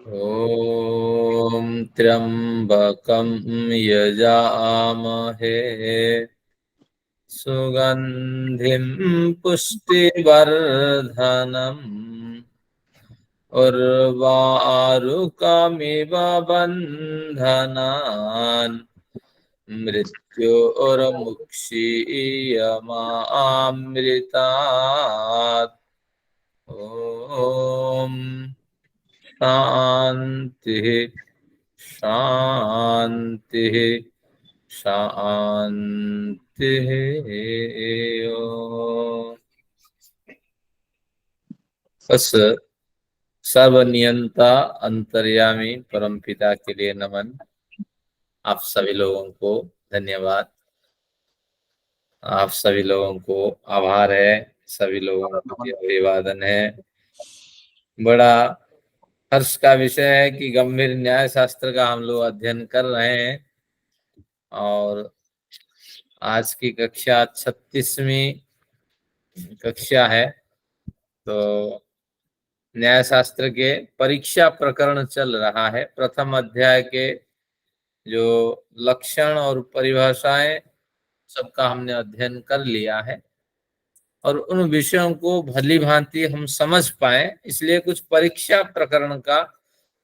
ॐ त्र्यम्बकं यजामहे सुगन्धिं पुष्टिवर्धनम् उर्वारुकमिव बन्धनान् मृत्योर्मुक्षीयमामृतात्। ॐ शान्तिः शान्तिः शान्तिः। बस सर्वनियंता अंतर्यामी परमपिता के लिए नमन। आप सभी लोगों को धन्यवाद, आप सभी लोगों को आभार है, सभी लोगों को अभिवादन है। बड़ा हर्ष का विषय है कि गंभीर न्याय शास्त्र का हम लोग अध्ययन कर रहे हैं और आज की कक्षा 36वीं कक्षा है। तो न्याय शास्त्र के परीक्षा प्रकरण चल रहा है। प्रथम अध्याय के जो लक्षण और परिभाषाएं सबका हमने अध्ययन कर लिया है और उन विषयों को भली भांति हम समझ पाए, इसलिए कुछ परीक्षा प्रकरण का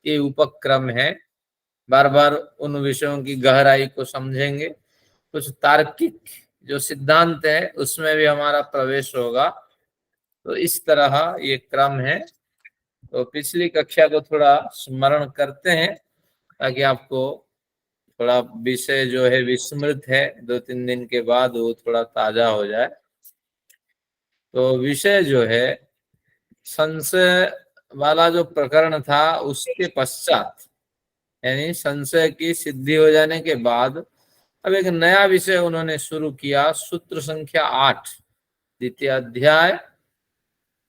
ये उपक्रम है। बार बार उन विषयों की गहराई को समझेंगे, कुछ तार्किक जो सिद्धांत है उसमें भी हमारा प्रवेश होगा। तो इस तरह ये क्रम है। तो पिछली कक्षा को थोड़ा स्मरण करते हैं ताकि आपको थोड़ा विषय जो है विस्मृत है, 2-3 दिन के बाद वो थोड़ा ताजा हो जाए। तो विषय जो है संशय वाला जो प्रकरण था उसके पश्चात, यानी संशय की सिद्धि हो जाने के बाद अब एक नया विषय उन्होंने शुरू किया, सूत्र संख्या 8, द्वितीय अध्याय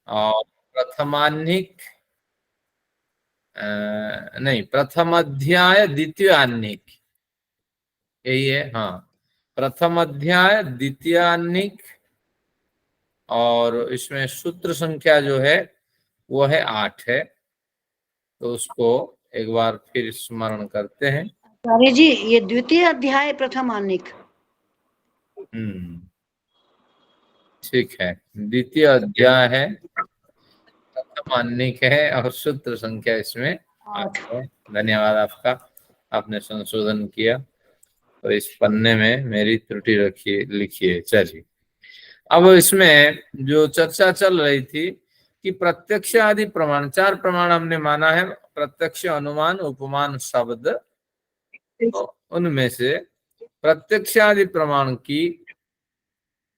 और प्रथमान्निक नहीं, प्रथम अध्याय द्वितीय अन्निक, यही है। हाँ, प्रथम अध्याय द्वितीय अन्निक और इसमें सूत्र संख्या जो है वो है 8 है। तो उसको एक बार फिर स्मरण करते हैं। आचार्य जी, ये द्वितीय अध्याय प्रथम अन्निक। ठीक है, द्वितीय अध्याय है, प्रथम अन्निक है और सूत्र संख्या इसमें 8 है। धन्यवाद आपका, आपने संशोधन किया। तो इस पन्ने में मेरी त्रुटि रखिए, लिखिए। चलिए, अब इसमें जो चर्चा चल रही थी कि प्रत्यक्ष आदि प्रमाण, 4 प्रमाण हमने माना है, प्रत्यक्ष, अनुमान, उपमान, शब्द। तो उनमें से प्रत्यक्ष आदि प्रमाण की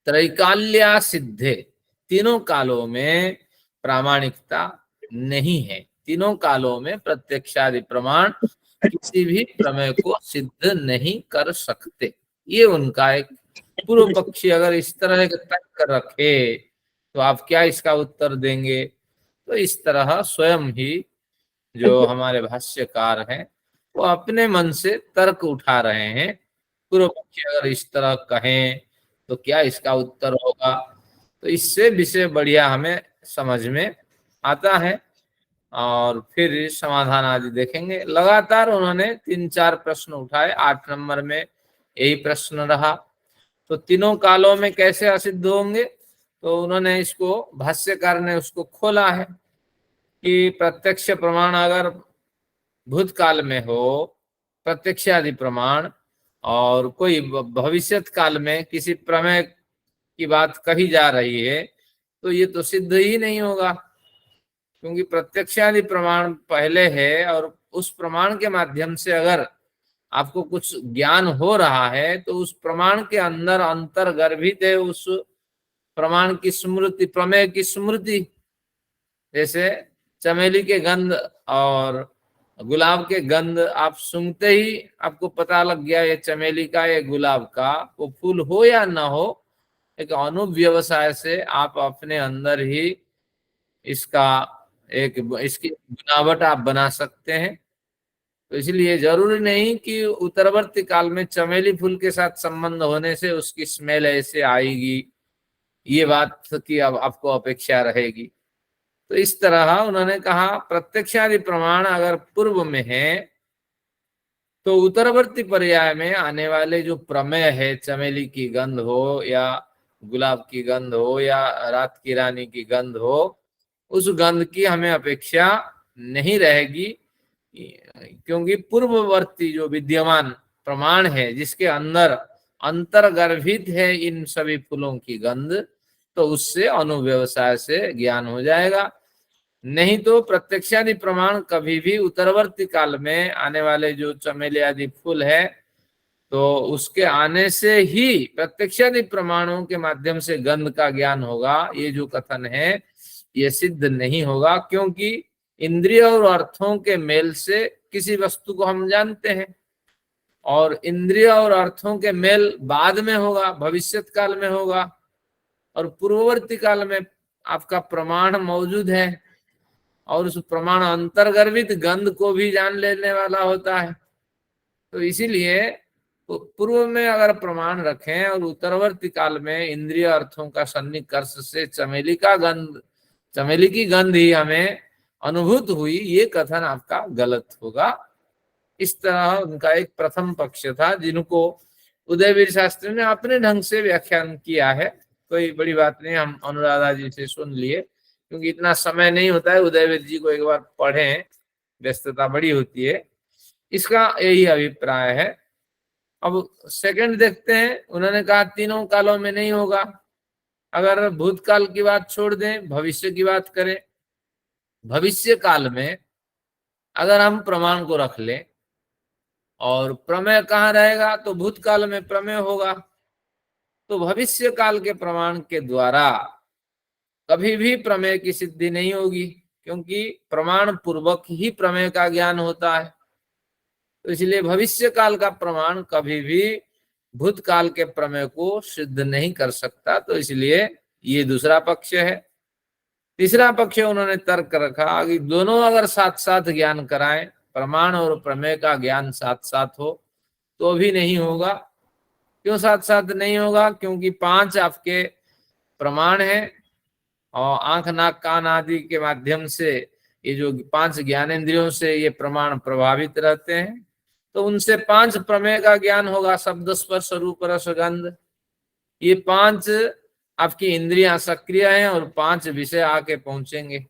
त्रैकाल्या सिद्धे, तीनों कालों में प्रामाणिकता नहीं है। तीनों कालों में प्रत्यक्षादि प्रमाण किसी भी प्रमेय को सिद्ध नहीं कर सकते। ये उनका एक पूर्व पक्षी अगर इस तरह का तर्क रखे तो आप क्या इसका उत्तर देंगे? तो इस तरह स्वयं ही जो हमारे भाष्यकार हैं वो अपने मन से तर्क उठा रहे हैं। पूर्व पक्षी अगर इस तरह कहें तो क्या इसका उत्तर होगा? तो इससे विषय बढ़िया हमें समझ में आता है और फिर समाधान आदि देखेंगे। लगातार उन्होंने 3-4 प्रश्न उठाए, 8 नंबर में यही प्रश्न रहा। तो तीनों कालों में कैसे असिद्ध होंगे? तो उन्होंने इसको, भाष्यकार ने उसको खोला है कि प्रत्यक्ष प्रमाण अगर भूतकाल में हो, प्रत्यक्ष आदि प्रमाण, और कोई भविष्यत काल में किसी प्रमेय की बात कही जा रही है तो ये तो सिद्ध ही नहीं होगा, क्योंकि प्रत्यक्ष आदि प्रमाण पहले है और उस प्रमाण के माध्यम से अगर आपको कुछ ज्ञान हो रहा है तो उस प्रमाण के अंदर अंतर्गर्भित है उस प्रमाण की स्मृति, प्रमेय की स्मृति। जैसे चमेली के गंध और गुलाब के गंध आप सूंघते ही आपको पता लग गया ये चमेली का, ये गुलाब का। वो फूल हो या ना हो, एक अनुव्यवसाय से आप अपने अंदर ही इसका इसकी बनावट आप बना सकते हैं। तो इसलिए जरूरी नहीं कि उत्तरवर्ती काल में चमेली फूल के साथ संबंध होने से उसकी स्मेल ऐसे आएगी, ये बात की अब आपको अपेक्षा रहेगी। तो इस तरह उन्होंने कहा प्रत्यक्षादि प्रमाण अगर पूर्व में है तो उत्तरवर्ती पर्याय में आने वाले जो प्रमेय है, चमेली की गंध हो या गुलाब की गंध हो या रात की रानी की गंध हो, उस गंध की हमें अपेक्षा नहीं रहेगी, क्योंकि पूर्ववर्ती जो विद्यमान प्रमाण है जिसके अंदर अंतर्गर्भित है इन सभी फूलों की गंध, तो उससे अनुव्यवसाय से ज्ञान हो जाएगा। नहीं तो प्रत्यक्षादि प्रमाण कभी भी उत्तरवर्ती काल में आने वाले जो चमेली आदि फूल है, तो उसके आने से ही प्रत्यक्षादि प्रमाणों के माध्यम से गंध का ज्ञान होगा, ये जो कथन है ये सिद्ध नहीं होगा, क्योंकि इंद्रिय और अर्थों के मेल से किसी वस्तु को हम जानते हैं, और इंद्रिय और अर्थों के मेल बाद में होगा, भविष्यत काल में होगा, और पूर्ववर्ती काल में आपका प्रमाण मौजूद है और उस प्रमाण अंतर्गर्भित गंध को भी जान लेने वाला होता है। तो इसीलिए पूर्व में अगर प्रमाण रखें और उत्तरवर्ती काल में इंद्रिय अर्थों का सन्निकर्ष से चमेली की गंध ही हमें अनुभूत हुई, ये कथन आपका गलत होगा। इस तरह उनका एक प्रथम पक्ष था, जिनको उदयवीर शास्त्री ने अपने ढंग से व्याख्यान किया है। कोई बड़ी बात नहीं, हम अनुराधा जी से सुन लिए, क्योंकि इतना समय नहीं होता है उदयवीर जी को एक बार पढ़ें, व्यस्तता बड़ी होती है। इसका यही अभिप्राय है। अब सेकंड देखते हैं, उन्होंने कहा तीनों कालों में नहीं होगा। अगर भूतकाल की बात छोड़ दें, भविष्य की बात करें, भविष्य काल में अगर हम प्रमाण को रख लें और प्रमेय कहाँ रहेगा, तो भूतकाल में प्रमेय होगा। तो भविष्य काल के प्रमाण के द्वारा कभी भी प्रमेय की सिद्धि नहीं होगी, क्योंकि प्रमाण पूर्वक ही प्रमेय का ज्ञान होता है। तो इसलिए भविष्य काल का प्रमाण कभी भी भूतकाल के प्रमेय को सिद्ध नहीं कर सकता। तो इसलिए ये दूसरा पक्ष है। तीसरा पक्ष उन्होंने तर्क रखा कि दोनों अगर साथ साथ ज्ञान कराएं, प्रमाण और प्रमेय का ज्ञान साथ साथ हो, तो भी नहीं होगा। क्यों साथ साथ नहीं होगा? क्योंकि 5 आपके प्रमाण हैं और आंख नाक कान आदि के माध्यम से ये जो 5 ज्ञानेंद्रियों से ये प्रमाण प्रभावित रहते हैं, तो उनसे 5 प्रमेय का ज्ञान होगा, शब्द स्पर्श रूप रस गंध। ये 5 आपकी इंद्रियां सक्रिय हैं और 5 विषय आके पहुंचेंगे।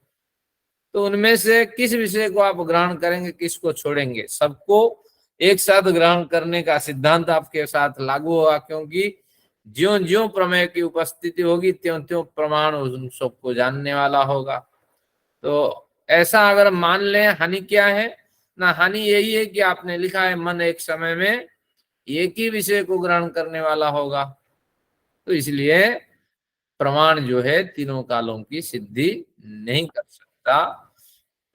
तो उनमें से किस विषय को आप ग्रहण करेंगे, किसको छोड़ेंगे? सबको एक साथ ग्रहण करने का सिद्धांत आपके साथ लागू होगा, क्योंकि ज्यों ज्यों प्रमेय की उपस्थिति होगी त्यों त्यों प्रमाण उन सबको जानने वाला होगा। तो ऐसा अगर मान लें, हानि क्या है ना? हानि यही है कि आपने लिखा है मन एक समय में एक ही विषय को ग्रहण करने वाला होगा। तो इसलिए प्रमाण जो है तीनों कालों की सिद्धि नहीं कर सकता,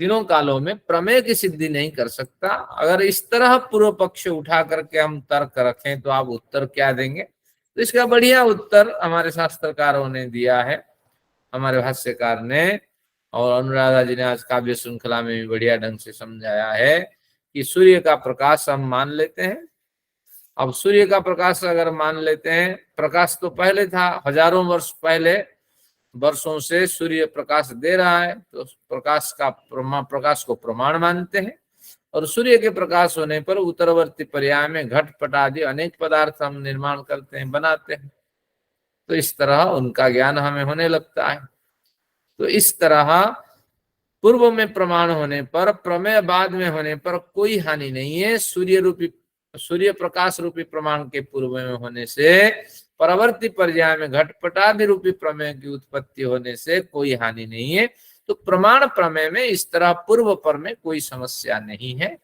तीनों कालों में प्रमेय की सिद्धि नहीं कर सकता। अगर इस तरह पूर्व पक्ष उठा करके हम तर्क रखें तो आप उत्तर क्या देंगे? तो इसका बढ़िया उत्तर हमारे शास्त्रकारों ने दिया है, हमारे भाष्यकार ने, और अनुराधा जी ने आज काव्य श्रृंखला में भी बढ़िया ढंग से समझाया है कि सूर्य का प्रकाश हम मान लेते हैं। अब सूर्य का प्रकाश अगर मान लेते हैं, प्रकाश तो पहले था, हजारों वर्ष पहले वर्षों से सूर्य प्रकाश दे रहा है, तो प्रकाश को प्रमाण मानते हैं। और सूर्य के प्रकाश होने पर उत्तरवर्ती पर्याय में घटपट आदि अनेक पदार्थ हम निर्माण करते हैं, बनाते हैं। तो इस तरह उनका ज्ञान हमें होने लगता है। तो इस तरह पूर्व में प्रमाण होने पर, प्रमेय बाद में होने पर कोई हानि नहीं है। सूर्य प्रकाश रूपी प्रमाण के पूर्व में होने से, परवर्ती पर्याय में घटपटादि रूपी प्रमेय की उत्पत्ति होने से कोई हानि नहीं है। तो प्रमाण प्रमेय में इस तरह पूर्व पर में कोई समस्या नहीं है।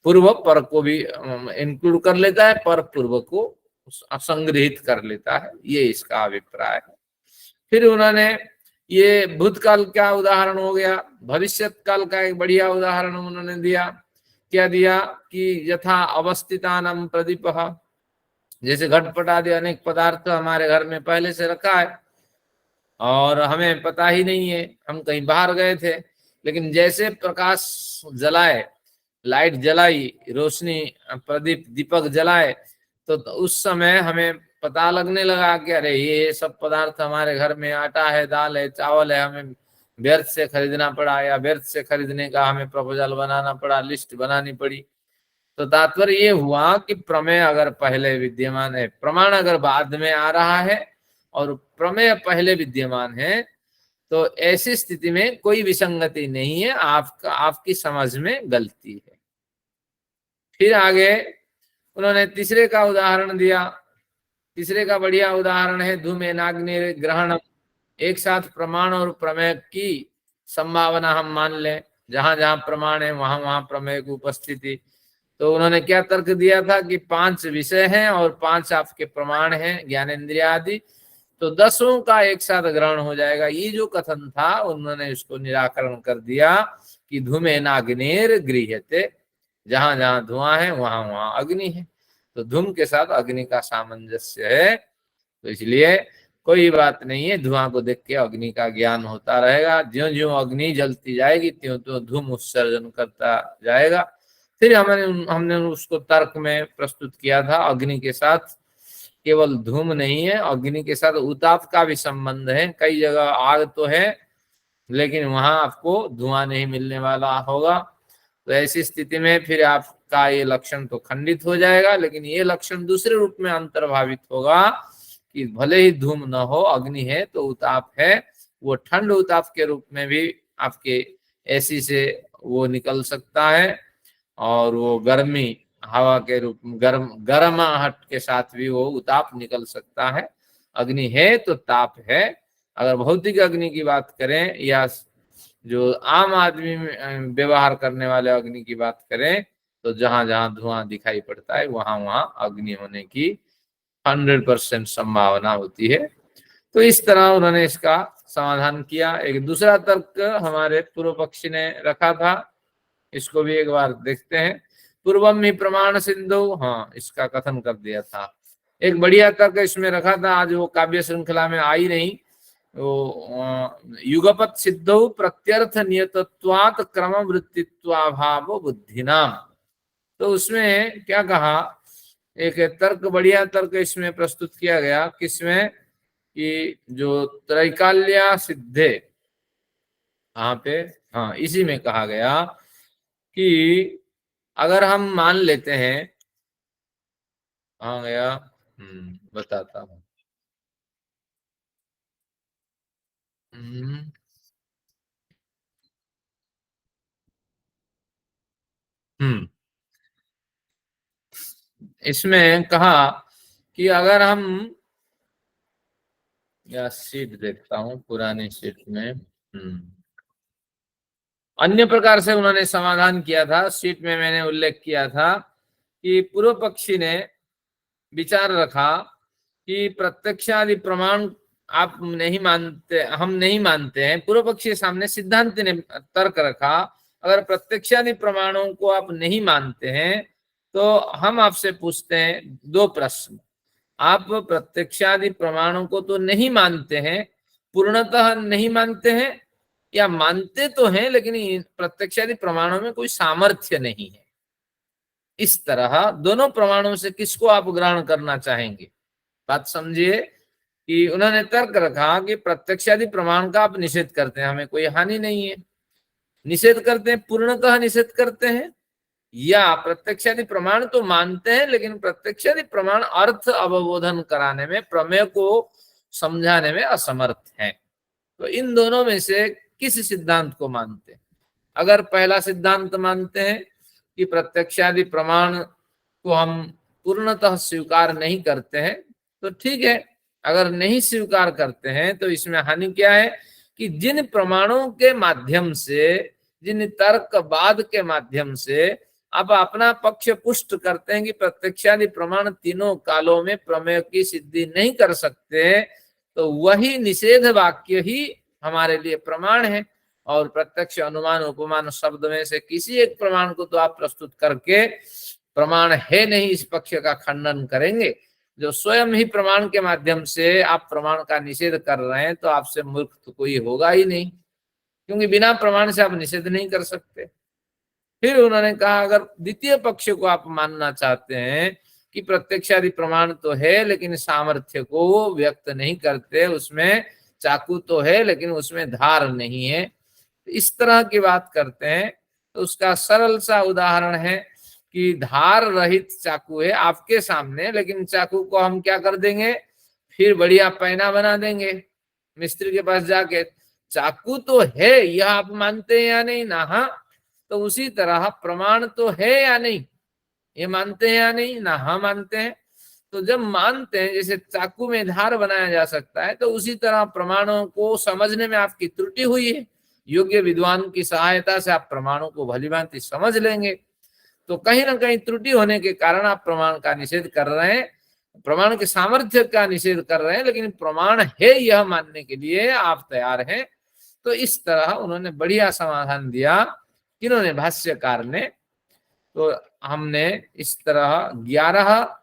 पूर्व पर को भी इंक्लूड कर लेता है, पर पूर्व को संग्रहित कर लेता है, ये इसका अभिप्राय है। फिर उन्होंने ये भूतकाल का उदाहरण हो गया, भविष्यत काल का एक बढ़िया उदाहरण उन्होंने दिया। क्या दिया कि यथा अवस्थितानम प्रदीप, जैसे घटपट आदि अनेक पदार्थ हमारे घर में पहले से रखा है और हमें पता ही नहीं है, हम कहीं बाहर गए थे, लेकिन जैसे प्रकाश जलाए, लाइट जलाई, रोशनी प्रदीप दीपक जलाए, तो उस समय हमें पता लगने लगा कि अरे ये सब पदार्थ हमारे घर में, आटा है, दाल है, चावल है, हमें व्यर्थ से खरीदना पड़ा, या व्यर्थ से खरीदने का हमें प्रपोजल बनाना पड़ा, लिस्ट बनानी पड़ी। तो तात्पर्य ये हुआ कि प्रमेय अगर पहले विद्यमान है, प्रमाण अगर बाद में आ रहा है और प्रमेय पहले विद्यमान है, तो ऐसी स्थिति में कोई विसंगति नहीं है, आपकी समझ में गलती है। फिर आगे उन्होंने तीसरे का उदाहरण दिया। तीसरे का बढ़िया उदाहरण है धूमेनाग्नि ग्रहण। एक साथ प्रमाण और प्रमेय की संभावना हम मान लें, जहां जहां प्रमाण है वहां वहां प्रमेय की उपस्थिति। तो उन्होंने क्या तर्क दिया था कि 5 विषय हैं और 5 आपके प्रमाण हैं, ज्ञानेंद्रिय आदि, तो 10 का एक साथ ग्रहण हो जाएगा। ये जो कथन था उन्होंने इसको निराकरण कर दिया कि धूमेनाग्निर गृह्यते, जहां जहां धुआं है वहां वहां अग्नि है, तो धूम के साथ अग्नि का सामंजस्य है, तो इसलिए कोई बात नहीं है, धुआं को देख के अग्नि का ज्ञान होता रहेगा। ज्यों ज्यों अग्नि जलती जाएगी त्यों त्यों धूम उत्सर्जन करता जाएगा। फिर हमने उसको तर्क में प्रस्तुत किया था, अग्नि के साथ केवल धूम नहीं है, अग्नि के साथ उताप का भी संबंध है। कई जगह आग तो है लेकिन वहां आपको धुआं नहीं मिलने वाला होगा, तो ऐसी स्थिति में फिर आपका ये लक्षण तो खंडित हो जाएगा, लेकिन ये लक्षण दूसरे रूप में अंतर्भावित होगा कि भले ही धूम न हो, अग्नि है तो उताप है, वो ठंड उताप के रूप में भी आपके एसी से वो निकल सकता है, और वो गर्मी हवा के रूप में गर्माहट के साथ भी वो उताप निकल सकता है। अग्नि है तो ताप है। अगर भौतिक अग्नि की बात करें या जो आम आदमी व्यवहार करने वाले अग्नि की बात करें, तो जहां जहां धुआं दिखाई पड़ता है वहां वहां अग्नि होने की 100% संभावना होती है। तो इस तरह उन्होंने इसका समाधान किया। एक दूसरा तर्क हमारे पूर्व पक्षी ने रखा था, इसको भी एक बार देखते हैं। पूर्वम ही प्रमाण सिंधु, हाँ इसका कथन कर दिया था। एक बढ़िया तर्क इसमें रखा था, आज वो काव्य श्रृंखला में आई नहीं, वो युगपत सिद्धौ प्रत्यर्थ नियतत्वात् क्रम वृत्तित्वाभाव बुद्धिनाम। तो उसमें क्या कहा, एक तर्क बढ़िया तर्क इसमें प्रस्तुत किया गया, किसमें कि जो त्रैकाल्या सिद्धे, यहाँ पे हाँ इसी में कहा गया कि अगर हम मान लेते हैं, कहाँ गया, बताता हूँ। हम्म इसमें कहा कि अगर हम, या सीट देखता हूँ पुरानी सीट में, अन्य प्रकार से उन्होंने समाधान किया था। सीट में मैंने उल्लेख किया था कि पूर्व पक्षी ने विचार रखा कि प्रत्यक्षादि प्रमाण आप नहीं मानते, हम नहीं मानते हैं। पूर्व पक्षी के सामने सिद्धांत ने तर्क रखा, अगर प्रत्यक्षादि प्रमाणों को आप नहीं मानते हैं तो हम आपसे पूछते हैं 2 प्रश्न। आप प्रत्यक्षादि प्रमाणों को तो नहीं मानते हैं, पूर्णतः नहीं मानते हैं, या मानते तो हैं लेकिन प्रत्यक्षादि प्रमाणों में कोई सामर्थ्य नहीं है। इस तरह दोनों प्रमाणों से किसको आप ग्रहण करना चाहेंगे? बात समझिए कि उन्होंने तर्क रखा कि प्रत्यक्षादि प्रमाण का आप निषेध करते हैं, हमें कोई हानि नहीं है, निषेध करते हैं, पूर्णतः निषेध करते हैं, या प्रत्यक्षादि प्रमाण तो मानते हैं लेकिन प्रत्यक्षादि प्रमाण अर्थ अवबोधन कराने में, प्रमेय को समझाने में असमर्थ हैं। तो इन दोनों में से किस सिद्धांत को मानते हैं? अगर पहला सिद्धांत मानते हैं कि प्रत्यक्षादि प्रमाण को हम पूर्णतः स्वीकार नहीं करते हैं तो ठीक है। अगर नहीं स्वीकार करते हैं तो इसमें हानि क्या है कि जिन प्रमाणों के माध्यम से, जिन तर्कवाद के माध्यम से आप अपना पक्ष पुष्ट करते हैं कि प्रत्यक्षादि प्रमाण तीनों कालों में प्रमेय की सिद्धि नहीं कर सकते, तो वही निषेध वाक्य ही हमारे लिए प्रमाण है। और प्रत्यक्ष, अनुमान, उपमान शब्द में से किसी एक प्रमाण को तो आप प्रस्तुत करके प्रमाण है नहीं इस पक्ष का खंडन करेंगे। जो स्वयं ही प्रमाण के माध्यम से आप प्रमाण का निषेध कर रहे हैं तो आपसे मूर्ख तो कोई होगा ही नहीं, क्योंकि बिना प्रमाण से आप निषेध नहीं कर सकते। फिर उन्होंने कहा अगर द्वितीय पक्ष को आप मानना चाहते हैं कि प्रत्यक्षादि प्रमाण तो है लेकिन सामर्थ्य को व्यक्त नहीं करते, उसमें चाकू तो है लेकिन उसमें धार नहीं है, इस तरह की बात करते हैं। तो उसका सरल सा उदाहरण है कि धार रहित चाकू है आपके सामने, लेकिन चाकू को हम क्या कर देंगे, फिर बढ़िया पैना बना देंगे मिस्त्री के पास जाके। चाकू तो है, यह आप मानते हैं या नहीं ना? हाँ। तो उसी तरह प्रमाण तो है या नहीं, ये मानते हैं या नहीं ना? हाँ मानते हैं। तो जब मानते हैं जैसे चाकू में धार बनाया जा सकता है, तो उसी तरह प्रमाणों को समझने में आपकी त्रुटि हुई है। योग्य विद्वान की सहायता से आप प्रमाणों को भलीभांति समझ लेंगे। तो कहीं ना कहीं त्रुटि होने के कारण आप प्रमाण का निषेध कर रहे हैं, प्रमाण के सामर्थ्य का निषेध कर रहे हैं, लेकिन प्रमाण है यह मानने के लिए आप तैयार हैं। तो इस तरह उन्होंने बढ़िया समाधान दिया, किन्होंने, भाष्यकार ने। तो हमने इस तरह 11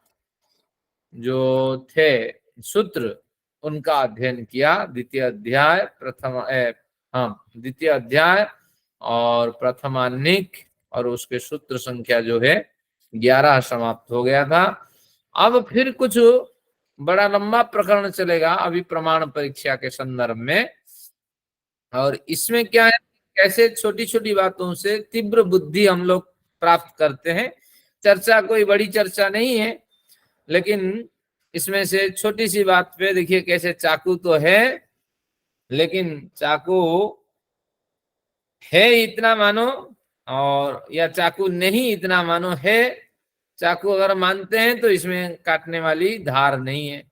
जो थे सूत्र उनका अध्ययन किया। द्वितीय अध्याय द्वितीय अध्याय और प्रथमानिक और उसके सूत्र संख्या जो है 11 समाप्त हो गया था। अब फिर कुछ बड़ा लंबा प्रकरण चलेगा अभी प्रमाण परीक्षा के संदर्भ में। और इसमें क्या है, कैसे छोटी छोटी बातों से तीव्र बुद्धि हम लोग प्राप्त करते हैं। चर्चा कोई बड़ी चर्चा नहीं है, लेकिन इसमें से छोटी सी बात पे देखिए कैसे चाकू तो है, लेकिन चाकू है इतना मानो, और या चाकू नहीं इतना मानो है। चाकू अगर मानते हैं तो इसमें काटने वाली धार नहीं है।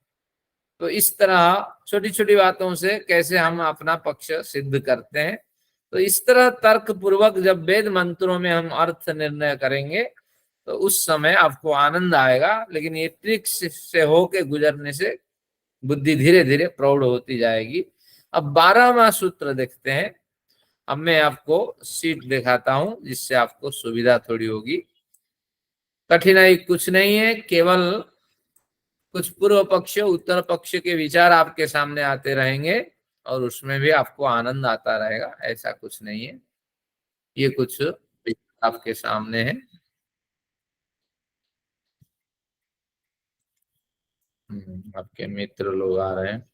तो इस तरह छोटी छोटी बातों से कैसे हम अपना पक्ष सिद्ध करते हैं। तो इस तरह तर्क पूर्वक जब वेद मंत्रों में हम अर्थ निर्णय करेंगे तो उस समय आपको आनंद आएगा। लेकिन ये ट्रिक्स से होके गुजरने से बुद्धि धीरे धीरे प्रौढ़ होती जाएगी। अब 12वां सूत्र देखते हैं। अब मैं आपको सीट दिखाता हूं जिससे आपको सुविधा थोड़ी होगी। कठिनाई कुछ नहीं है, केवल कुछ पूर्व पक्ष उत्तर पक्ष के विचार आपके सामने आते रहेंगे और उसमें भी आपको आनंद आता रहेगा, ऐसा कुछ नहीं है। ये कुछ आपके सामने है। आपके मित्र लोग आ रहे हैं।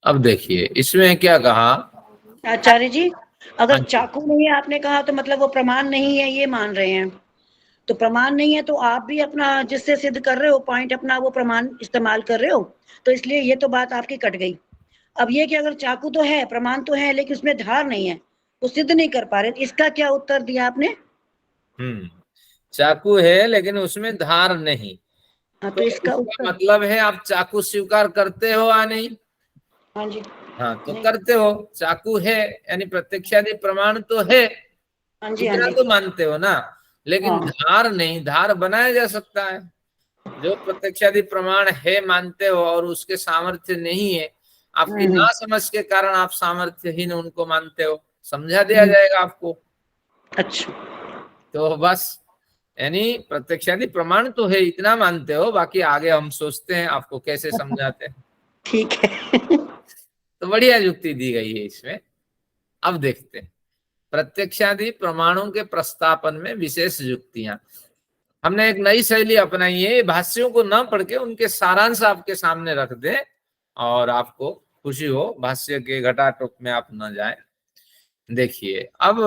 अब देखिए इसमें क्या कहा आचार्य जी, हाँ अगर जी। चाकू नहीं है आपने कहा तो मतलब वो प्रमाण नहीं है ये मान रहे हैं। तो प्रमाण नहीं है तो आप भी अपना जिससे सिद्ध कर रहे हो पॉइंट अपना वो प्रमाण इस्तेमाल कर रहे हो, तो इसलिए ये तो बात आपकी कट गई। अब ये कि अगर चाकू तो है, प्रमाण तो है, लेकिन उसमें धार नहीं है, वो सिद्ध नहीं कर पा रहे, इसका क्या उत्तर दिया आपने? चाकू है लेकिन उसमें धार नहीं, हाँ, तो तो इसका इसका उत्तर। मतलब है आप चाकू स्वीकार करते हो या नहीं? हाँ जी। हाँ तो नहीं। करते हो। चाकू है यानी प्रत्यक्षादि प्रमाण तो है, हाँ जी, हाँ इतना जी। तो मानते हो ना। लेकिन हाँ। धार नहीं, धार बनाया जा सकता है। जो प्रत्यक्षादि प्रमाण है मानते हो और उसके सामर्थ्य नहीं है, आपकी हम्म, ना समझ के कारण आप सामर्थ्यहीन उनको मानते हो, समझा दिया हम्म, जाएगा आपको। अच्छा। तो बस यानी प्रत्यक्षादि प्रमाण तो है इतना मानते हो, बाकी आगे हम सोचते हैं आपको कैसे समझाते हैं। ठीक है। तो बढ़िया युक्ति दी गई है इसमें। अब देखते हैं प्रत्यक्षादि प्रमाणों के प्रस्तापन में विशेष युक्तियां। हमने एक नई शैली अपनाई है, भाष्यों को न पढ़ के उनके सारांश आपके सामने रख दे और आपको खुशी हो, भाष्य के घटाटोप में आप न जाए। देखिए अब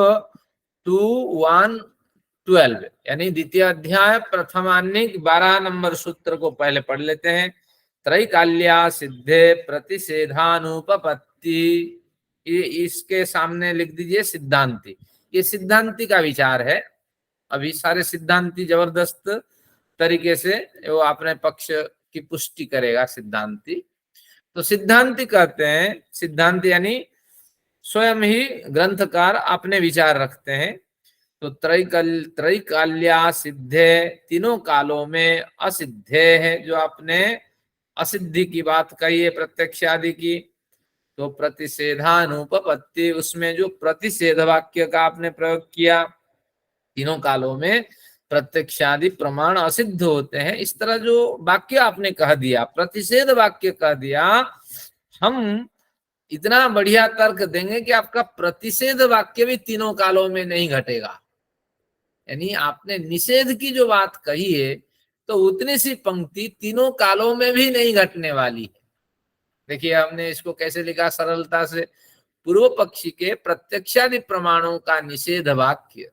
2:1-12 यानी द्वितीय अध्याय प्रथमानिक 12 नंबर सूत्र को पहले पढ़ लेते हैं। त्रैकाल्या सिद्धे प्रतिषेधानुपपत्ति, इसके सामने लिख दीजिए सिद्धांति। ये सिद्धांति का विचार है। अभी सारे सिद्धांति जबरदस्त तरीके से वो अपने पक्ष की पुष्टि करेगा सिद्धांति। तो सिद्धांति कहते हैं, सिद्धांति यानी स्वयं ही ग्रंथकार अपने विचार रखते हैं। तो त्रैकाल्या सिद्धे, तीनों कालों में असिद्धे है, जो आपने असिद्धि की बात कही है प्रत्यक्षादि की। तो प्रतिषेधानुपपत्ति, उसमें जो प्रतिषेध वाक्य का आपने प्रयोग किया, तीनों कालों में प्रत्यक्षादि प्रमाण असिद्ध होते हैं, इस तरह जो वाक्य आपने कह दिया, प्रतिषेध वाक्य कह दिया, हम इतना बढ़िया तर्क देंगे कि आपका प्रतिषेध वाक्य भी तीनों कालों में नहीं घटेगा। यानी आपने निषेध की जो बात कही है तो उतनी सी पंक्ति तीनों कालों में भी नहीं घटने वाली है। देखिए हमने इसको कैसे लिखा सरलता से, पूर्व पक्षी के प्रत्यक्षादि प्रमाणों का निषेध वाक्य,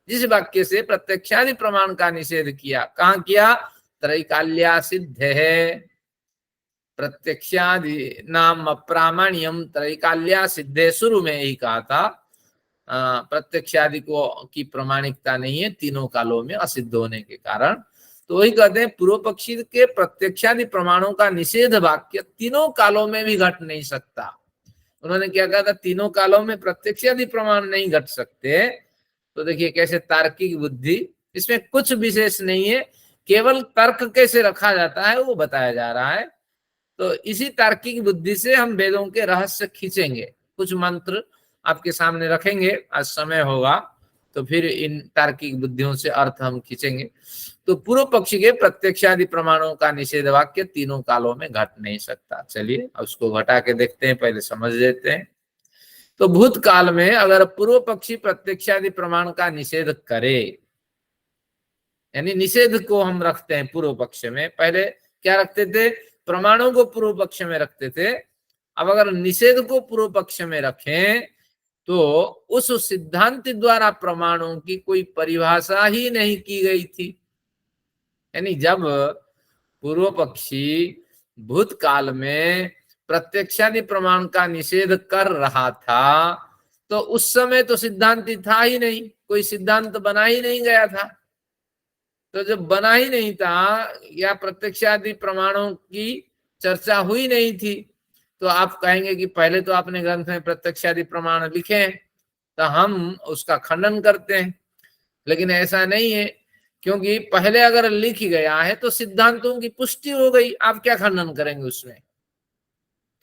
जिस वाक्य से प्रत्यक्षादि प्रमाण का निषेध किया, कहाँ किया, त्रैकाल्या सिद्ध है, प्रत्यक्षादि नाम अप्रामाण्यम त्रैकाल्या सिद्धे, शुरू में ही कहा था प्रत्यक्षादि को की प्रमाणिकता नहीं है तीनों कालों में असिद्ध होने के कारण। तो वही कहते हैं पूर्व पक्षी के प्रत्यक्षादि प्रमाणों का निषेध वाक्य तीनों कालों में भी घट नहीं सकता। उन्होंने क्या कहा था, तीनों कालों में प्रत्यक्षादि प्रमाण नहीं घट सकते। तो देखिए कैसे तार्किक बुद्धि, इसमें कुछ विशेष नहीं है, केवल तर्क कैसे रखा जाता है वो बताया जा रहा है। तो इसी तार्किक बुद्धि से हम वेदों के रहस्य खींचेंगे, कुछ मंत्र आपके सामने रखेंगे, आज समय होगा तो फिर इन तार्किक बुद्धियों से अर्थ हम खींचेंगे। तो पूर्व पक्षी के प्रत्यक्षादि प्रमाणों का निषेध वाक्य तीनों कालों में घट नहीं सकता। चलिए अब उसको घटा के देखते हैं, पहले समझ लेते हैं। तो भूतकाल में अगर पूर्व पक्षी प्रत्यक्षादि प्रमाण का निषेध करे, यानी निषेध को हम रखते हैं पूर्व पक्ष में, पहले क्या रखते थे, प्रमाणों को पूर्व पक्ष में रखते थे, अब अगर निषेध को पूर्व पक्ष में रखें तो उस सिद्धांत द्वारा प्रमाणों की कोई परिभाषा ही नहीं की गई थी। यानी जब पूर्व पक्षी भूतकाल में प्रत्यक्षादि प्रमाण का निषेध कर रहा था तो उस समय तो सिद्धांत था ही नहीं, कोई सिद्धांत बना ही नहीं गया था। तो जब बना ही नहीं था या प्रत्यक्षादि प्रमाणों की चर्चा हुई नहीं थी, तो आप कहेंगे कि पहले तो आपने ग्रंथ में प्रत्यक्षादि प्रमाण लिखे हैं तो हम उसका खंडन करते हैं, लेकिन ऐसा नहीं है, क्योंकि पहले अगर लिख गया है तो सिद्धांतों की पुष्टि हो गई, आप क्या खंडन करेंगे उसमें।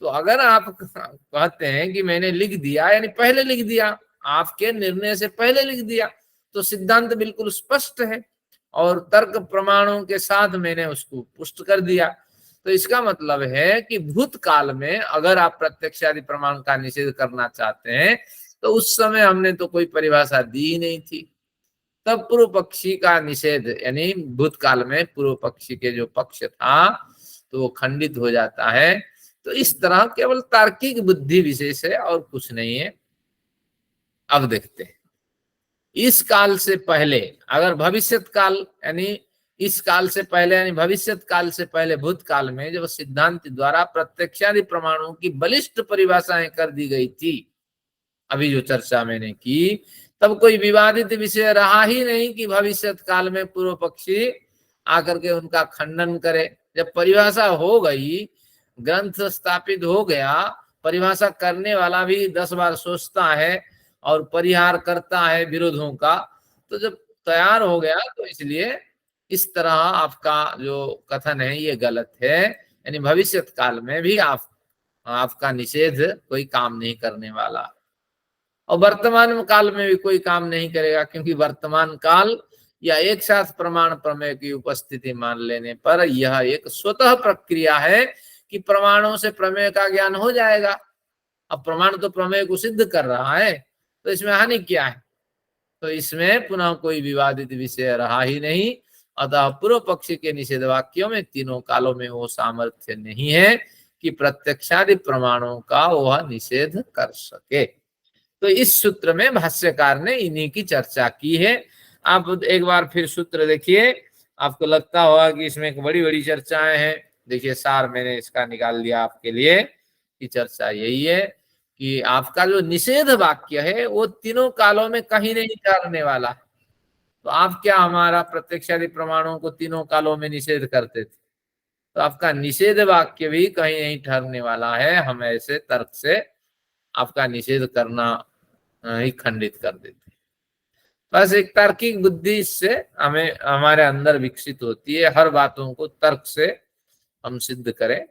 तो अगर आप कहते हैं कि मैंने लिख दिया, यानी पहले लिख दिया, आपके निर्णय से पहले लिख दिया, तो सिद्धांत बिल्कुल स्पष्ट है और तर्क प्रमाणों के साथ मैंने उसको पुष्ट कर दिया। तो इसका मतलब है कि भूतकाल में अगर आप प्रत्यक्षादि प्रमाण का निषेध करना चाहते हैं तो उस समय हमने तो कोई परिभाषा दी ही नहीं थी, तब पूर्व पक्षी का निषेध, यानी भूतकाल में पूर्व पक्षी के जो पक्ष था तो वो खंडित हो जाता है। तो इस तरह केवल तार्किक बुद्धि विशेष है और कुछ नहीं है। अब देखते हैं, इस काल से पहले अगर भविष्यत काल, यानी इस काल से पहले यानी भविष्यत काल से पहले भूतकाल में जब सिद्धांत द्वारा प्रत्यक्षादि प्रमाणों की बलिष्ठ परिभाषाएं कर दी गई थी, अभी जो चर्चा मैंने की, तब कोई विवादित विषय रहा ही नहीं कि भविष्यत काल में पूर्व पक्षी आकर के उनका खंडन करे। जब परिभाषा हो गई, ग्रंथ स्थापित हो गया, परिभाषा करने वाला भी 10 बार सोचता है और परिहार करता है विरोधों का, तो जब तैयार हो गया तो इसलिए इस तरह आपका जो कथन है ये गलत है। यानी भविष्यत काल में भी आपका निषेध कोई काम नहीं करने वाला, और वर्तमान काल में भी कोई काम नहीं करेगा, क्योंकि वर्तमान काल या एक साथ प्रमाण प्रमेय की उपस्थिति मान लेने पर यह एक स्वतः प्रक्रिया है कि प्रमाणों से प्रमेय का ज्ञान हो जाएगा। अब प्रमाण तो प्रमेय को सिद्ध कर रहा है, तो इसमें हानि क्या है। तो इसमें पुनः कोई विवादित विषय रहा ही नहीं। अतः पूर्व पक्षी के निषेध वाक्यों में तीनों कालों में वो सामर्थ्य नहीं है कि प्रत्यक्षादि प्रमाणों का वह निषेध कर सके। तो इस सूत्र में भाष्यकार ने इन्हीं की चर्चा की है। आप एक बार फिर सूत्र देखिए, आपको लगता होगा कि इसमें बड़ी बड़ी चर्चाएं हैं। देखिए सार मैंने इसका निकाल दिया आपके लिए कि चर्चा यही है कि आपका जो निषेध वाक्य है वो तीनों कालों में कहीं नहीं ठहरने वाला। तो आप क्या हमारा प्रत्यक्षादि प्रमाणों को तीनों कालों में निषेध करते थे, तो आपका निषेध वाक्य भी कहीं नहीं ठहरने वाला है। हम ऐसे तर्क से आपका निषेध करना ही खंडित कर देते। बस एक तार्किक बुद्धि इससे हमें हमारे अंदर विकसित होती है, हर बातों को तर्क से हम सिद्ध करें।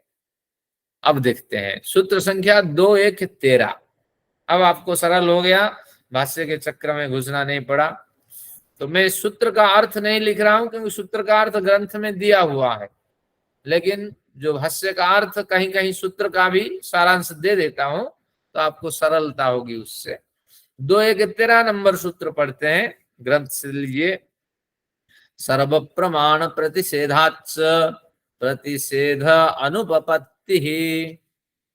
अब देखते हैं सूत्र संख्या 2.1.13। अब आपको सरल हो गया, भाष्य के चक्र में घुसना नहीं पड़ा। तो मैं सूत्र का अर्थ नहीं लिख रहा हूं क्योंकि सूत्र का अर्थ ग्रंथ में दिया हुआ है, लेकिन जो भाष्य का अर्थ कहीं कहीं सूत्र का भी सारांश दे देता हूं तो आपको सरलता होगी उससे। 2.1.13 नंबर सूत्र पढ़ते हैं, ग्रंथ से लीजिए। सर्व प्रमाण प्रतिषेधाच्च प्रतिषेध अनुपपत्तिः।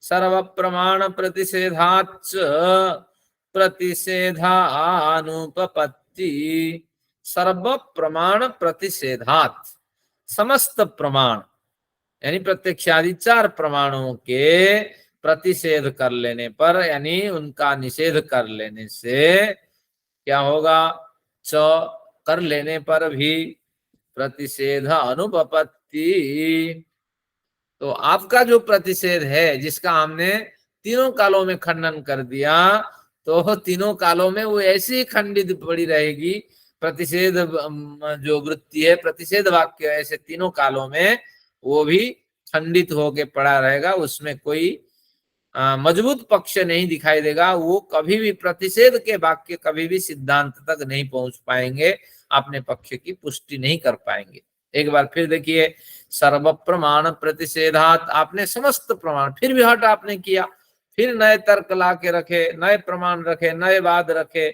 सर्व प्रमाण प्रतिषेधाच्च प्रतिषेधानुपपत्ति। सर्व प्रमाण प्रतिषेधात्, समस्त प्रमाण यानी प्रत्यक्षादि 4 प्रमाणों के प्रतिषेध कर लेने पर, यानी उनका निषेध कर लेने से क्या होगा? च कर लेने पर भी प्रतिषेध अनुपपत्ति। तो आपका जो प्रतिषेध है, जिसका हमने तीनों कालों में खंडन कर दिया, तो तीनों कालों में वो ऐसी ही खंडित पड़ी रहेगी। प्रतिषेध जो वृत्ति है, प्रतिषेध वाक्य ऐसे तीनों कालों में वो भी खंडित होके पड़ा रहेगा। उसमें कोई मजबूत पक्ष नहीं दिखाई देगा। वो कभी भी प्रतिषेध के वाक्य कभी भी सिद्धांत तक नहीं पहुंच पाएंगे, अपने पक्ष की पुष्टि नहीं कर पाएंगे। एक बार फिर देखिए, सर्व प्रमाण प्रतिषेधात, आपने समस्त प्रमाण, फिर भी हट आपने किया, फिर नए तर्क ला के रखे, नए प्रमाण रखे, नए वाद रखे,